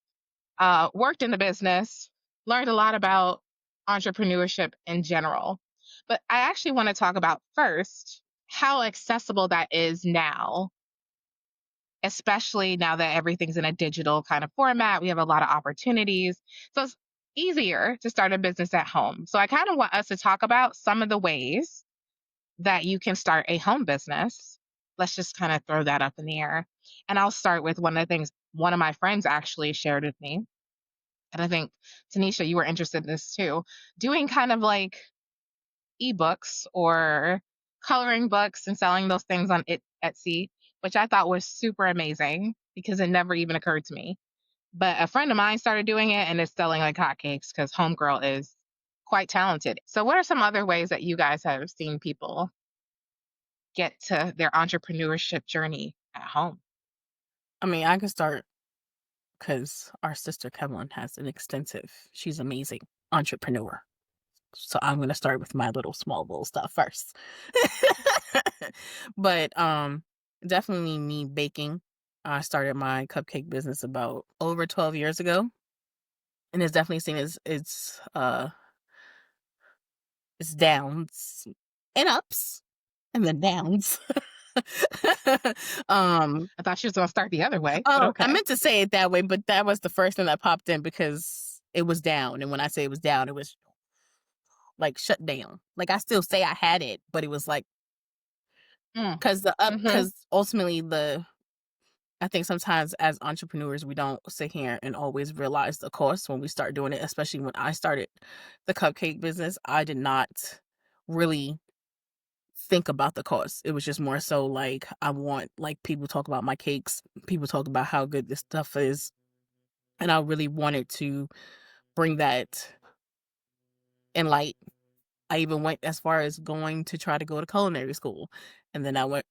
worked in the business, learned a lot about entrepreneurship in general. But I actually want to talk about first how accessible that is now, especially now that everything's in a digital kind of format. We have a lot of opportunities. So it's easier to start a business at home. So I kind of want us to talk about some of the ways that you can start a home business. Let's just kind of throw that up in the air. And I'll start with one of the things one of my friends actually shared with me. And I think, Tanisha, you were interested in this too. Doing kind of like ebooks or coloring books and selling those things on Etsy, which I thought was super amazing because it never even occurred to me. But a friend of mine started doing it and it's selling like hotcakes because Homegirl is quite talented. So, what are some other ways that you guys have seen people get to their entrepreneurship journey at home? I mean, I can start because our sister Kevin has an extensive, she's amazing entrepreneur. So I'm gonna start with my little small little stuff first. But definitely me baking. I started my cupcake business about over 12 years ago. And it's definitely seen as it's downs and ups and then downs. um I thought she was going to start the other way, but I okay. meant to say it that way, but that was the first thing that popped in because it was down. And when I say it was down, it was like shut down. Like I still say I had it, but it was like Mm. because the up Mm-hmm. because ultimately the I think sometimes as entrepreneurs we don't sit here and always realize the cost when we start doing it, especially when I started the cupcake business. I did not really think about the cost. It was just more so like I want like people talk about my cakes, people talk about how good this stuff is, and I really wanted to bring that in light. I even went as far as going to try to go to culinary school. And then I went,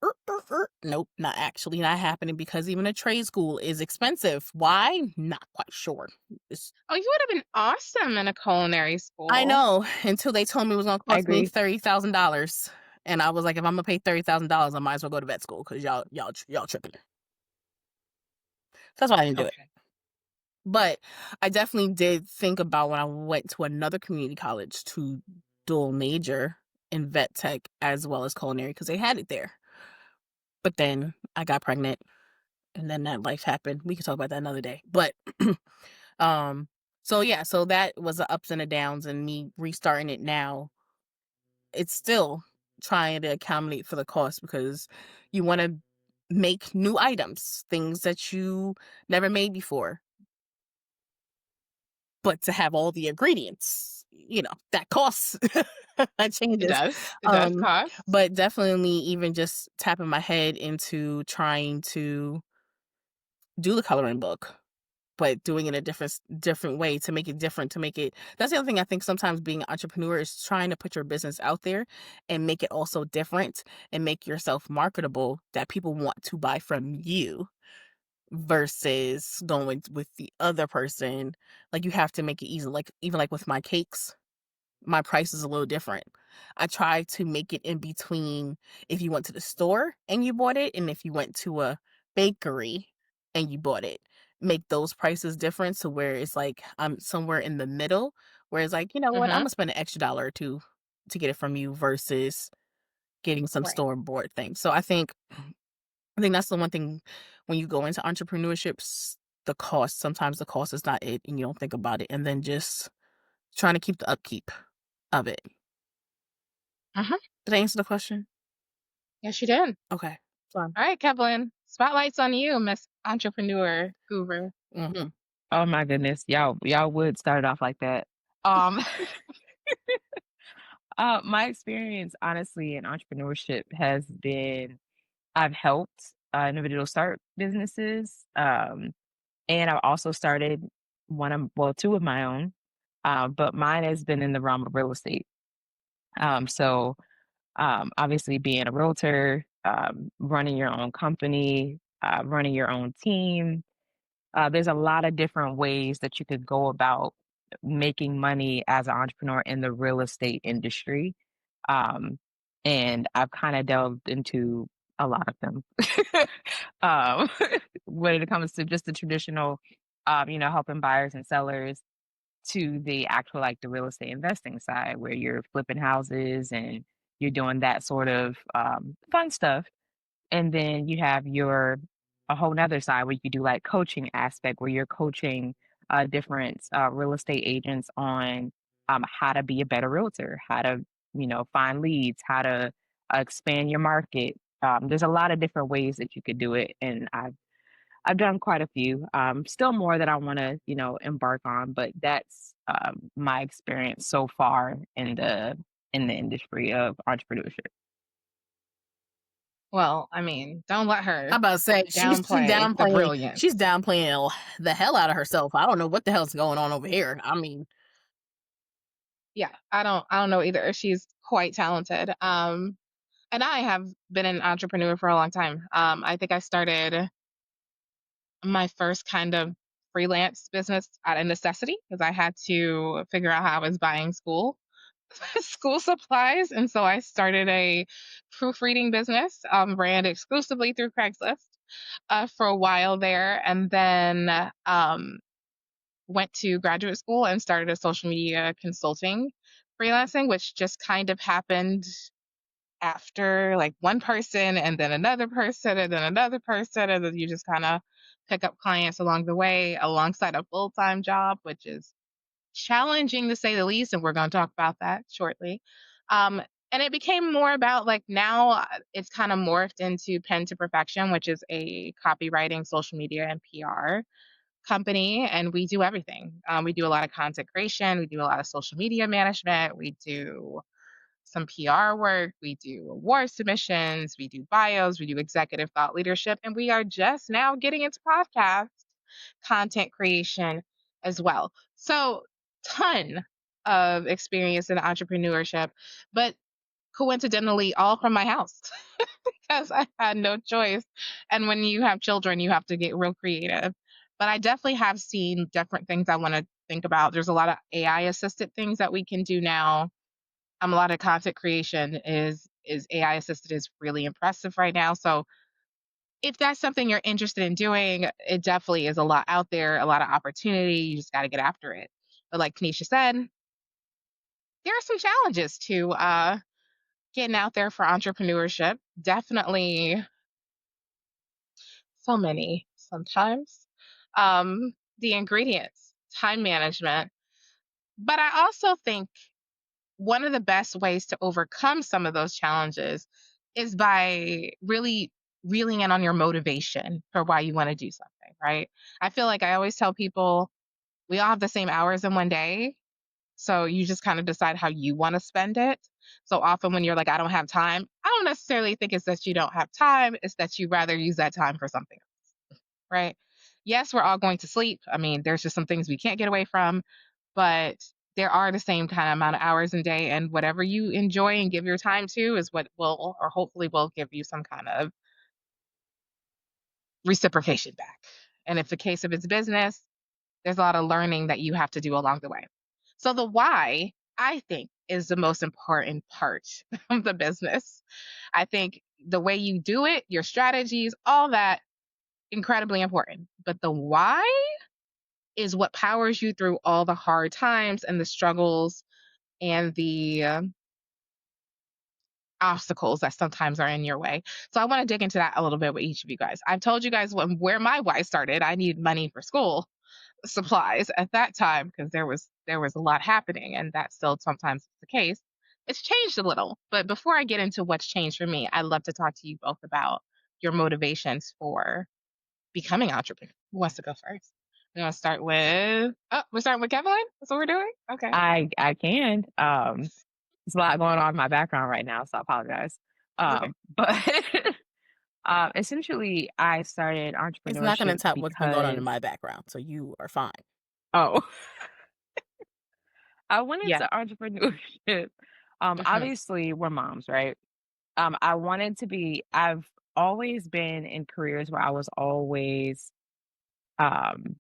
nope, not actually not happening because even a trade school is expensive. Why? Not quite sure. It's, Oh, you would have been awesome in a culinary I school. know until they told me it was going to I cost me agree. $30,000. And I was like, if I'm going to pay $30,000, I might as well go to vet school because y'all tripping. That's why I didn't do it. Okay. But I definitely did think about when I went to another community college to dual major in vet tech as well as culinary because they had it there. But then I got pregnant and then that life happened. We can talk about that another day. But um so yeah, so that was the ups and the downs and me restarting it now. It's still trying to accommodate for the cost because you want to make new items, things that you never made before. But to have all the ingredients, that costs. That It changes. does. It does Um, cost. but definitely even just tapping my head into trying to do the coloring book, but doing it a different way to make it different, to make it that's the other thing I think sometimes being an entrepreneur is trying to put your business out there and make it also different and make yourself marketable that people want to buy from you versus going with the other person. Like you have to make it easy. Like even like with my cakes, my price is a little different. I try to make it in between if you went to the store and you bought it and if you went to a bakery and you bought it. Make those prices different so where it's like I'm somewhere in the middle where it's like, you know what, I'm Mm-hmm. gonna spend an extra dollar or two to get it from you versus getting some Right. store bought thing. So I think that's the one thing when you go into entrepreneurships, the cost. Sometimes the cost is not it and you don't think about it. And then just trying to keep the upkeep of it. Uh-huh. Did I answer the question? Yes, you did. Okay. Fine. All right, Kevlin. Spotlight's on you, Miss Entrepreneur Guru. Mhm. Oh my goodness, y'all would start off like that. Um, my experience, honestly, in entrepreneurship has been I've helped individuals start businesses, and I've also started two of my own, but mine has been in the realm of real estate. So obviously, being a realtor, running your own company, running your own team, there's a lot of different ways that you could go about making money as an entrepreneur in the real estate industry. Um, and I've kind of delved into a lot of them. um, when it comes to just the traditional, helping buyers and sellers to the actual, like the real estate investing side where you're flipping houses and you're doing that sort of fun stuff. And then you have your a whole nother side where you do like coaching aspect where you're coaching different real estate agents on how to be a better realtor, how to, find leads, how to expand your market. There's a lot of different ways that you could do it. And I've done quite a few. Still more that I want to, embark on, but that's my experience so far in the industry of entrepreneurship. Well, I mean, don't let I'm her about to say she's downplay the downplaying brilliance. she's downplaying the hell out of herself. I don't know what the hell's going on over here. I mean, Yeah, I don't know either. She's quite talented. And I have been an entrepreneur for a long time. I think I started my first kind of freelance business out of necessity because I had to figure out how I was buying school supplies, and so I started a proofreading business, ran exclusively through Craigslist for a while there, and then went to graduate school and started a social media consulting freelancing, which just kind of happened after like one person and then another person and then another person, and then you just kind of pick up clients along the way alongside a full-time job, which is challenging to say the least, and we're going to talk about that shortly. Um, and it became more about like now it's kind of morphed into Pen to Perfection, which is a copywriting, social media, and PR company, and we do everything. We do a lot of content creation, we do a lot of social media management, we do some PR work, we do award submissions, we do bios, we do executive thought leadership, and we are just now getting into podcast content creation as well. So, ton of experience in entrepreneurship, but coincidentally, all from my house because I had no choice. And when you have children, you have to get real creative. But I definitely have seen different things I want to think about. There's a lot of AI assisted things that we can do now. A lot of content creation is AI assisted is really impressive right now. So if that's something you're interested in doing, it definitely is a lot out there, a lot of opportunity. You just got to get after it. But like Kanisha said, there are some challenges to getting out there for entrepreneurship. Definitely so many sometimes. The ingredients, time management. But I also think one of the best ways to overcome some of those challenges is by really reeling in on your motivation for why you want to do something, right? I feel like I always tell people we all have the same hours in one day. So you just kind of decide how you want to spend it. So often when you're like, I don't have time, I don't necessarily think it's that you don't have time, it's that you rather use that time for something, right? Yes, we're all going to sleep. I mean, there's just some things we can't get away from, but there are the same kind of amount of hours in a day, and whatever you enjoy and give your time to is what will, or hopefully will, give you some kind of reciprocation back. And if the case of it's business, there's a lot of learning that you have to do along the way. So the why, I think, is the most important part of the business. I think the way you do it, your strategies, all that, incredibly important. But the why is what powers you through all the hard times and the struggles and the obstacles that sometimes are in your way. So I want to dig into that a little bit with each of you guys. I've told you guys where my why started. I needed money for school supplies at that time because there was a lot happening, and that still sometimes is the case. It's changed a little, but before I get into what's changed for me, I'd love to talk to you both about your motivations for becoming entrepreneur? Who wants to go first? We want to start with, oh, we're starting with Kevin? That's what we're doing? Okay. I can. There's a lot going on in my background right now, so I apologize. Okay. But essentially, I started It's not gonna entrepreneurship tell what's been going on in because my background, so you are fine. oh, I went Yeah. into entrepreneurship. Hmm. Obviously, we're moms, right? I wanted to be. I've always been in careers where I was always um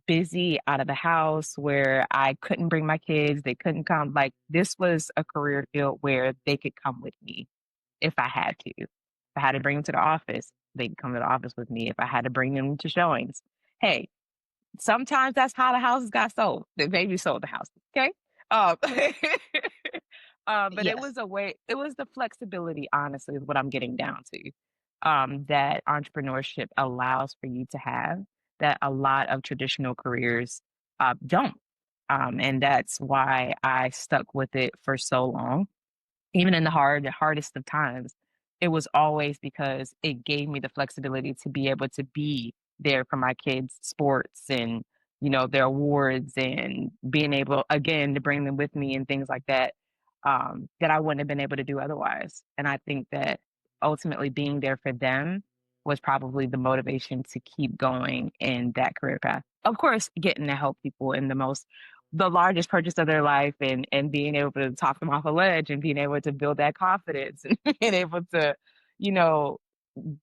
busy out of the house, where I couldn't bring my kids, they couldn't come. Like, this was a career field where they could come with me if I had to. If I had to bring them to the office, they could come to the office with me. If I had to bring them to showings, hey, sometimes that's how the houses got sold. The baby sold the house. Okay. Um, but it Yes. was a way, it was the flexibility, honestly, is what I'm getting down to. That entrepreneurship allows for you to have that a lot of traditional careers don't. And that's why I stuck with it for so long, even in the hardest of times. It was always because it gave me the flexibility to be able to be there for my kids' sports and, their awards, and being able again to bring them with me and things like that, that I wouldn't have been able to do otherwise. And I think that ultimately being there for them was probably the motivation to keep going in that career path. Of course, getting to help people in the largest purchase of their life, and being able to talk them off a ledge, and being able to build that confidence and being able to, you know,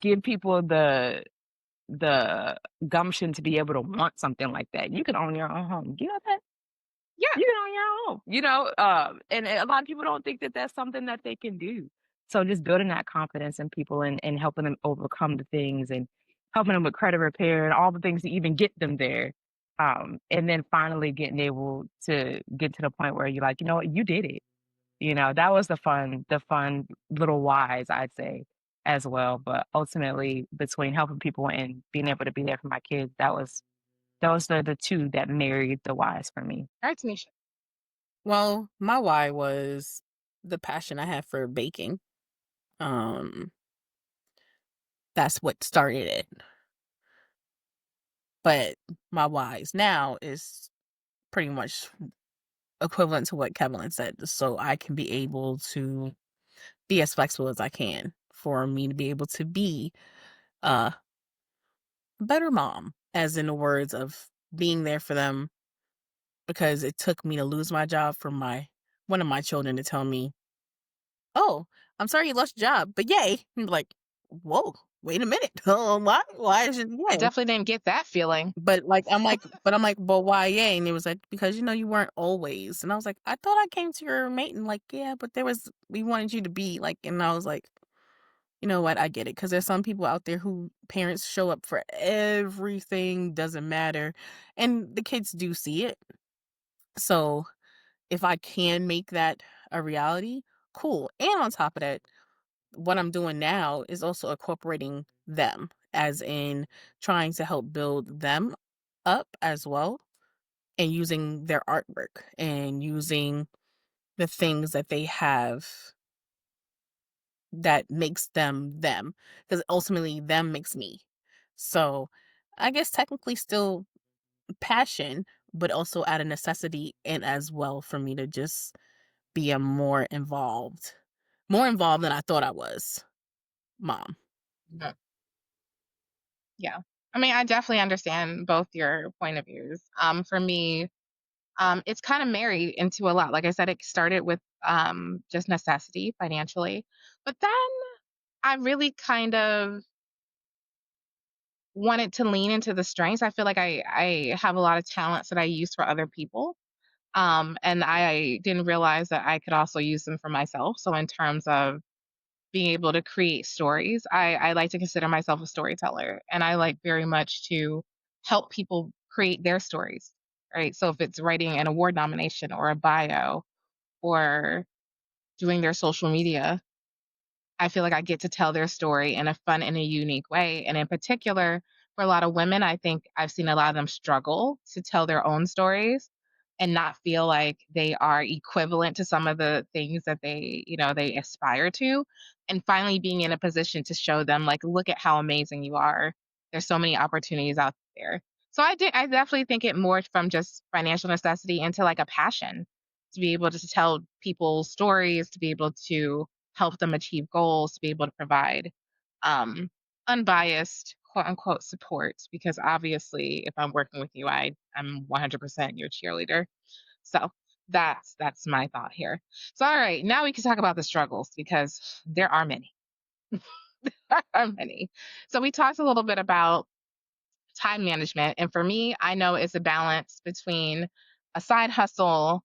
give people the gumption to be able to want something like that. You can own your own home. You know that? Yeah. You can own your own home, and a lot of people don't think that that's something that they can do. So just building that confidence in people, and helping them overcome the things, and helping them with credit repair and all the things to even get them there. And then finally getting able to get to the point where you're like, you know what, you did it. That was the fun little whys, I'd say, as well. But ultimately, between helping people and being able to be there for my kids, those are the two that married the whys for me. All right, Tanisha. Well, my why was the passion I have for baking. Um, that's what started it. But my whys now is pretty much equivalent to what Kevin said. So I can be able to be as flexible as I can for me to be able to be a better mom, as in the words of being there for them, because it took me to lose my job for one of my children to tell me, "Oh, I'm sorry you lost your job, but yay!" I'm like, "Whoa, wait a minute, why? Why is it I yay?" definitely didn't get that feeling. But why yay? And it was like, because you weren't always. And I was like, I thought I came to your mate and like, yeah, but we wanted you to be like, and I was like, you know what? I get it. Because there's some people out there who parents show up for everything, doesn't matter. And the kids do see it. So if I can make that a reality, cool. And on top of that, what I'm doing now is also incorporating them, as in trying to help build them up as well, and using their artwork and using the things that they have that makes them, because ultimately them makes me. So I guess technically still passion, but also out of necessity, and as well for me to just be a more involved than I thought I was mom. Mhm. Yeah. I mean, I definitely understand both your point of views. For me, it's kind of married into a lot. Like I said, it started with just necessity financially, but then I really kind of wanted to lean into the strengths. I feel like I have a lot of talents that I use for other people. And I didn't realize that I could also use them for myself. So in terms of being able to create stories, I like to consider myself a storyteller, and I like very much to help people create their stories. Right. So if it's writing an award nomination or a bio or doing their social media, I feel like I get to tell their story in a fun and a unique way. And in particular, for a lot of women, I think I've seen a lot of them struggle to tell their own stories. and not feel like they are equivalent to some of the things that they aspire to, and finally being in a position to show them, like, look at how amazing you are. There's so many opportunities out there. So I definitely think it morphed from just financial necessity into like a passion to be able to tell people stories, to be able to help them achieve goals, to be able to provide um, unbiased quote unquote support. Because obviously, if I'm working with you, I'm 100% your cheerleader. So that's my thought here. So all right, now we can talk about the struggles because there are many. There are many. So we talked a little bit about time management. And for me, I know it's a balance between a side hustle,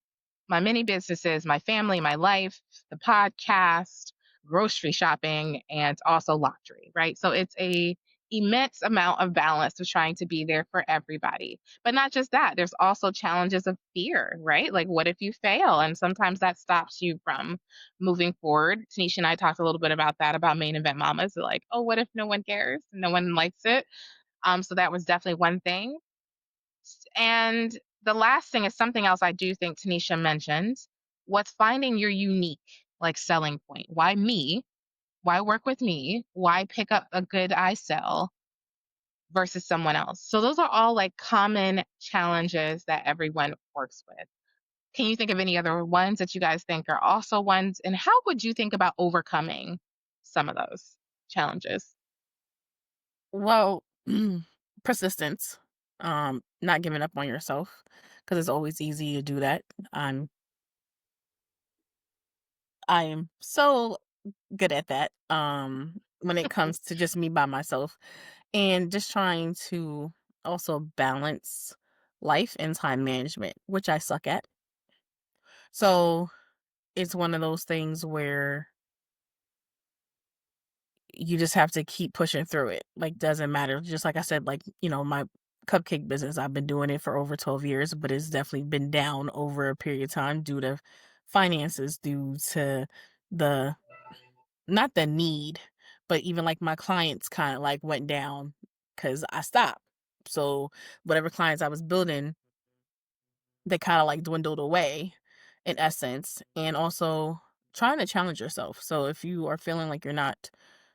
my mini businesses, my family, my life, the podcast, grocery shopping, and also laundry, right? So it's a immense amount of balance of trying to be there for everybody. But not just that, there's also challenges of fear, right? Like what if you fail? And sometimes that stops you from moving forward. Tanisha and I talked a little bit about that about main event mamas. Like, oh, what if no one cares? No one likes it? So that was definitely one thing. And the last thing is something else I do think Tanisha mentioned. What's finding your unique like selling point? Why me? Why work with me? Why pick up a good I sell versus someone else? So those are all like common challenges that everyone works with. Can you think of any other ones that you guys think are also ones? And how would you think about overcoming some of those challenges? Well, persistence, not giving up on yourself, because it's always easy to do that. I'm I am so good at that, when it comes to just me by myself, and just trying to also balance life and time management, which I suck at. So, it's one of those things where you just have to keep pushing through it. Like, doesn't matter. Just like I said, like, my cupcake business, I've been doing it for over 12 years, but it's definitely been down over a period of time due to finances, due to the not the need, but even like my clients kind of like went down because I stopped. So whatever clients I was building, they kind of like dwindled away in essence. And also trying to challenge yourself. So if you are feeling like you're not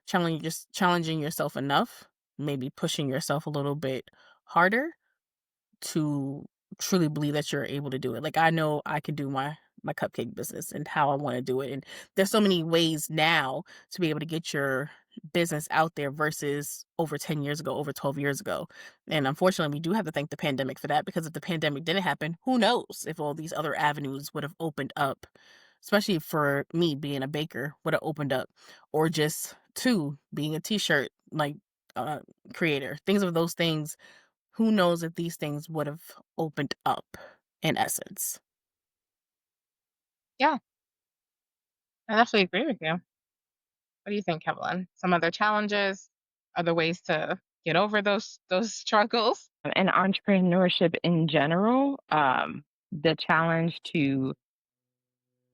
challenging yourself enough, maybe pushing yourself a little bit harder to truly believe that you're able to do it. Like I know I can do my cupcake business and how I want to do it. And there's so many ways now to be able to get your business out there versus over 10 years ago, over 12 years ago. And unfortunately, we do have to thank the pandemic for that because if the pandemic didn't happen, who knows if all these other avenues would have opened up, especially for me being a baker, would have opened up, or just two, being a t-shirt like uh creator, things of those things. Who knows if these things would have opened up in essence. Yeah, I definitely agree with you. What do you think, Evelyn? Some other challenges, other ways to get over those struggles? And entrepreneurship in general, the challenge to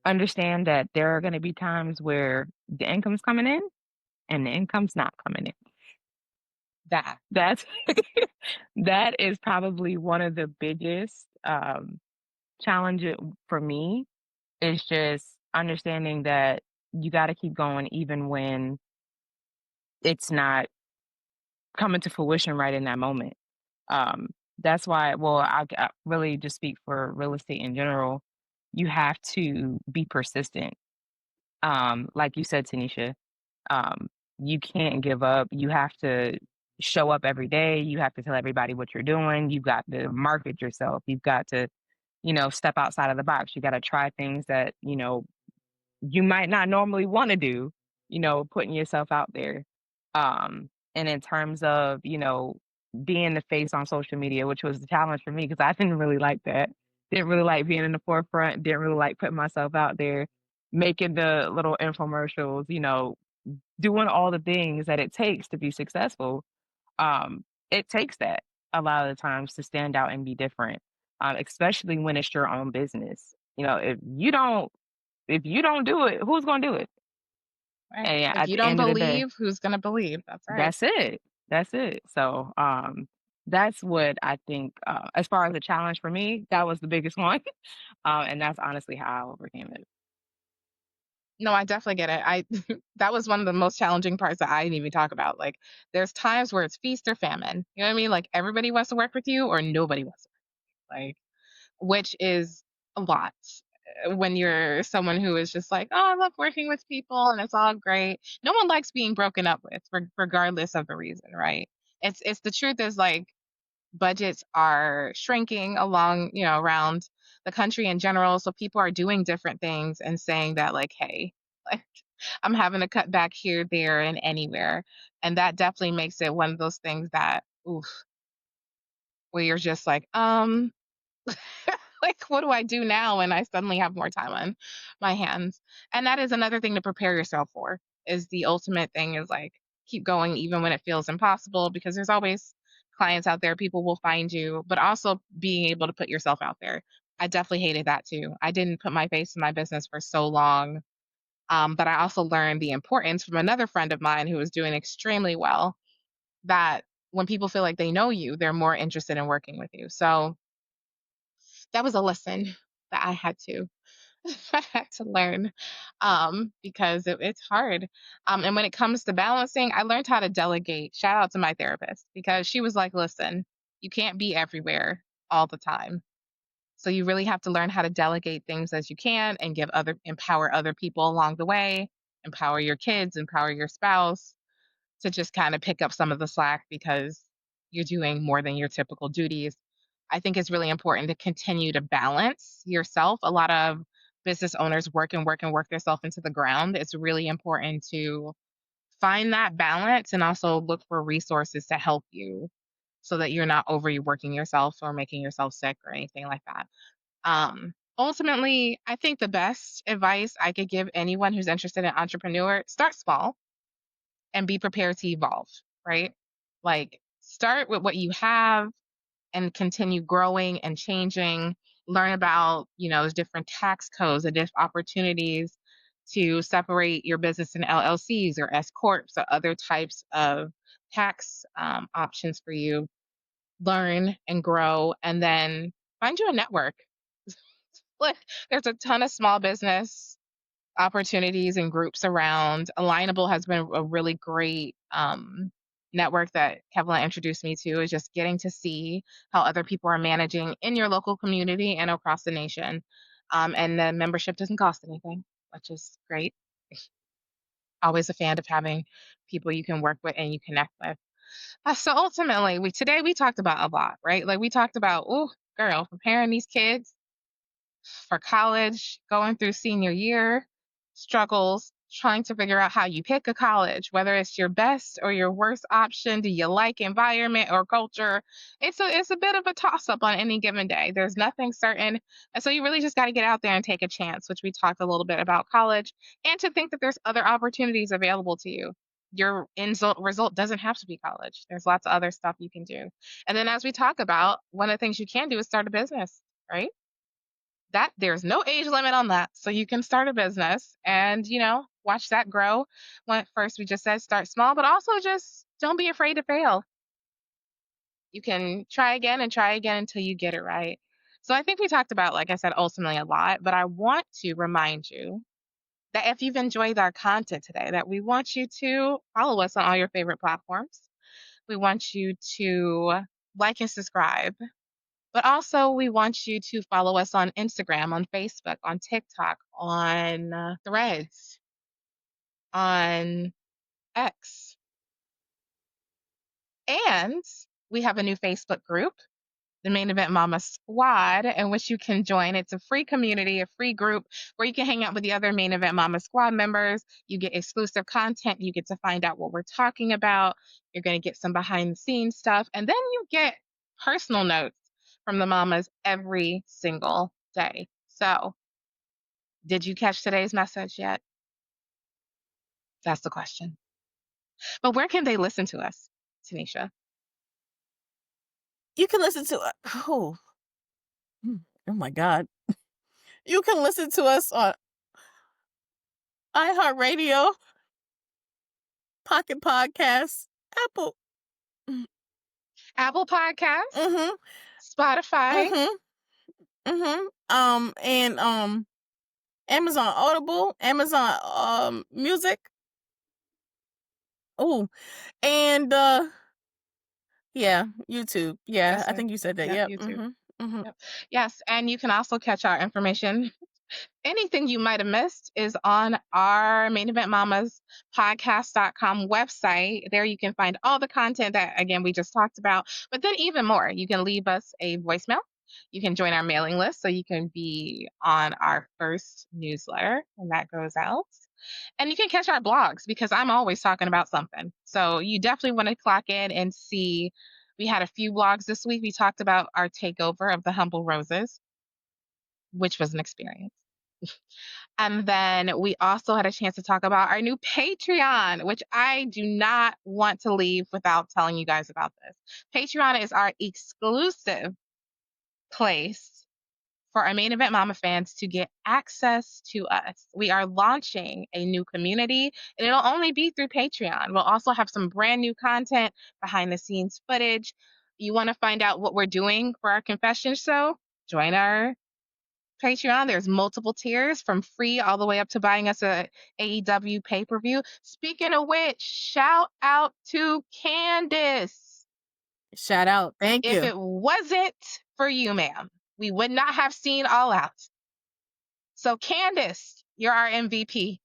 understand that there are going to be times where the income's coming in and the income's not coming in. That. That's that is probably one of the biggest challenges for me is just understanding that you got to keep going even when it's not coming to fruition right in that moment. Um, that's why, well, I really just speak for real estate in general. You have to be persistent. Like you said, Tanisha, um, you can't give up. You have to show up every day. You have to tell everybody what you're doing. You've got to market yourself. You've got to, step outside of the box. You got to try things that, you might not normally want to do, putting yourself out there. And in terms of, being the face on social media, which was the challenge for me because I didn't really like that. Didn't really like being in the forefront, didn't really like putting myself out there, making the little infomercials, doing all the things that it takes to be successful. It takes that a lot of the times to stand out and be different, especially when it's your own business. If you don't do it, who's gonna do it? Right. And If at you the don't end of the day, believe, who's gonna believe? That's right. that's it. That's it. So, That's what I think, as far as a challenge for me, that was the biggest one. And that's honestly how I overcame it. No, I definitely get it. I that was one of the most challenging parts that I didn't even talk about. Like, there's times where it's feast or famine. You know what I mean? Like everybody wants to work with you or nobody wants to. Like, which is a lot when you're someone who is just like, oh, I love working with people and it's all great. No one likes being broken up with, regardless of the reason, right? It's the truth is like budgets are shrinking along, around the country in general. So people are doing different things and saying that, like, hey, like, I'm having to cut back here, there, and anywhere. And that definitely makes it one of those things that, oof, where you're just like, like, what do I do now when I suddenly have more time on my hands? And that is another thing to prepare yourself for. Is the ultimate thing is like keep going even when it feels impossible because there's always clients out there, people will find you, but also being able to put yourself out there. I definitely hated that too. I didn't put my face in my business for so long. But I also learned the importance from another friend of mine who was doing extremely well that when people feel like they know you, they're more interested in working with you. So that was a lesson that I had to I had to learn because it's hard. And when it comes to balancing, I learned how to delegate. Shout out to my therapist because she was like, listen, you can't be everywhere all the time. So you really have to learn how to delegate things as you can and empower other people along the way, empower your kids, empower your spouse to just kind of pick up some of the slack because you're doing more than your typical duties. I think it's really important to continue to balance yourself. A lot of business owners work and work and work themselves into the ground. It's really important to find that balance and also look for resources to help you so that you're not overworking yourself or making yourself sick or anything like that. Ultimately, I think the best advice I could give anyone who's interested in entrepreneur, start small and be prepared to evolve, right? Like start with what you have and continue growing and changing. Learn about, the different tax codes, the different opportunities to separate your business in LLCs or S corps or other types of tax options for you. Learn and grow, and then find you a network. Look, there's a ton of small business opportunities and groups around. Alignable has been a really great network that Kevin introduced me to, is just getting to see how other people are managing in your local community and across the nation. And the membership doesn't cost anything, which is great. Always a fan of having people you can work with and you connect with. So ultimately, today we talked about a lot, right? Like we talked about, oh, girl, preparing these kids for college, going through senior year, struggles, trying to figure out how you pick a college, whether it's your best or your worst option. Do you like environment or culture? It's a bit of a toss up on any given day. There's nothing certain. And so you really just got to get out there and take a chance, which we talked a little bit about college, and to think that there's other opportunities available to you. Your result doesn't have to be college. There's lots of other stuff you can do. And then as we talk about, one of the things you can do is start a business, right? That there's no age limit on that. So you can start a business and, watch that grow. When at first we just said start small, but also just don't be afraid to fail. You can try again and try again until you get it right. So I think we talked about, like I said, ultimately a lot, but I want to remind you that if you've enjoyed our content today, that we want you to follow us on all your favorite platforms. We want you to like and subscribe. But also, we want you to follow us on Instagram, on Facebook, on TikTok, on Threads, on X. And we have a new Facebook group, the Main Event Mama Squad, in which you can join. It's a free community, a free group where you can hang out with the other Main Event Mama Squad members. You get exclusive content. You get to find out what we're talking about. You're going to get some behind the scenes stuff. And then you get personal notes from the mamas every single day. So, did you catch today's message yet? That's the question. But where can they listen to us, Tanisha? You can listen to oh my God. You can listen to us on iHeartRadio, Pocket Podcasts, Apple. Apple Podcasts, Mm-hmm. Spotify. Mm-hmm. Mm-hmm. And Amazon Audible, Amazon Music. Oh, and yeah, YouTube. Yeah, That's I it. think you said that. Yep, Yep. YouTube. Mm-hmm. Mm-hmm. Yep. Yes, and you can also catch our information. Anything you might have missed is on our Main Event Mamas podcast.com website. There you can find all the content that, again, we just talked about. But then, even more, you can leave us a voicemail. You can join our mailing list so you can be on our first newsletter when that goes out. And you can catch our blogs because I'm always talking about something. So you definitely want to clock in and see. We had a few blogs this week. We talked about our takeover of the Humble Roses, which was an experience. And then we also had a chance to talk about our new Patreon, which I do not want to leave without telling you guys about this. Patreon is our exclusive place for our Main Event Mama fans to get access to us. We are launching a new community, and it'll only be through Patreon. We'll also have some brand new content, behind the scenes footage. You want to find out what we're doing for our confession show? Join our Patreon. There's multiple tiers from free all the way up to buying us a AEW pay-per-view. Speaking of which, shout out to Candace. Shout out. Thank If you. it wasn't for you, ma'am, we would not have seen All Out. So Candace, you're our MVP.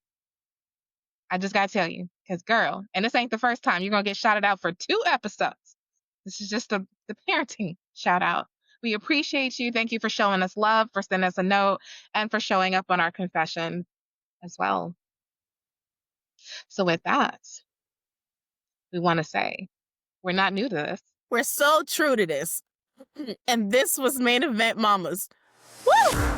I just gotta tell you, because girl, and this ain't the first time you're gonna get shouted out for 2 episodes. This is just the parenting shout out. We appreciate you. Thank you for showing us love, for sending us a note, and for showing up on our confession as well. So with that, we want to say we're not new to this. We're so true to this. And this was Main Event Mamas. Woo!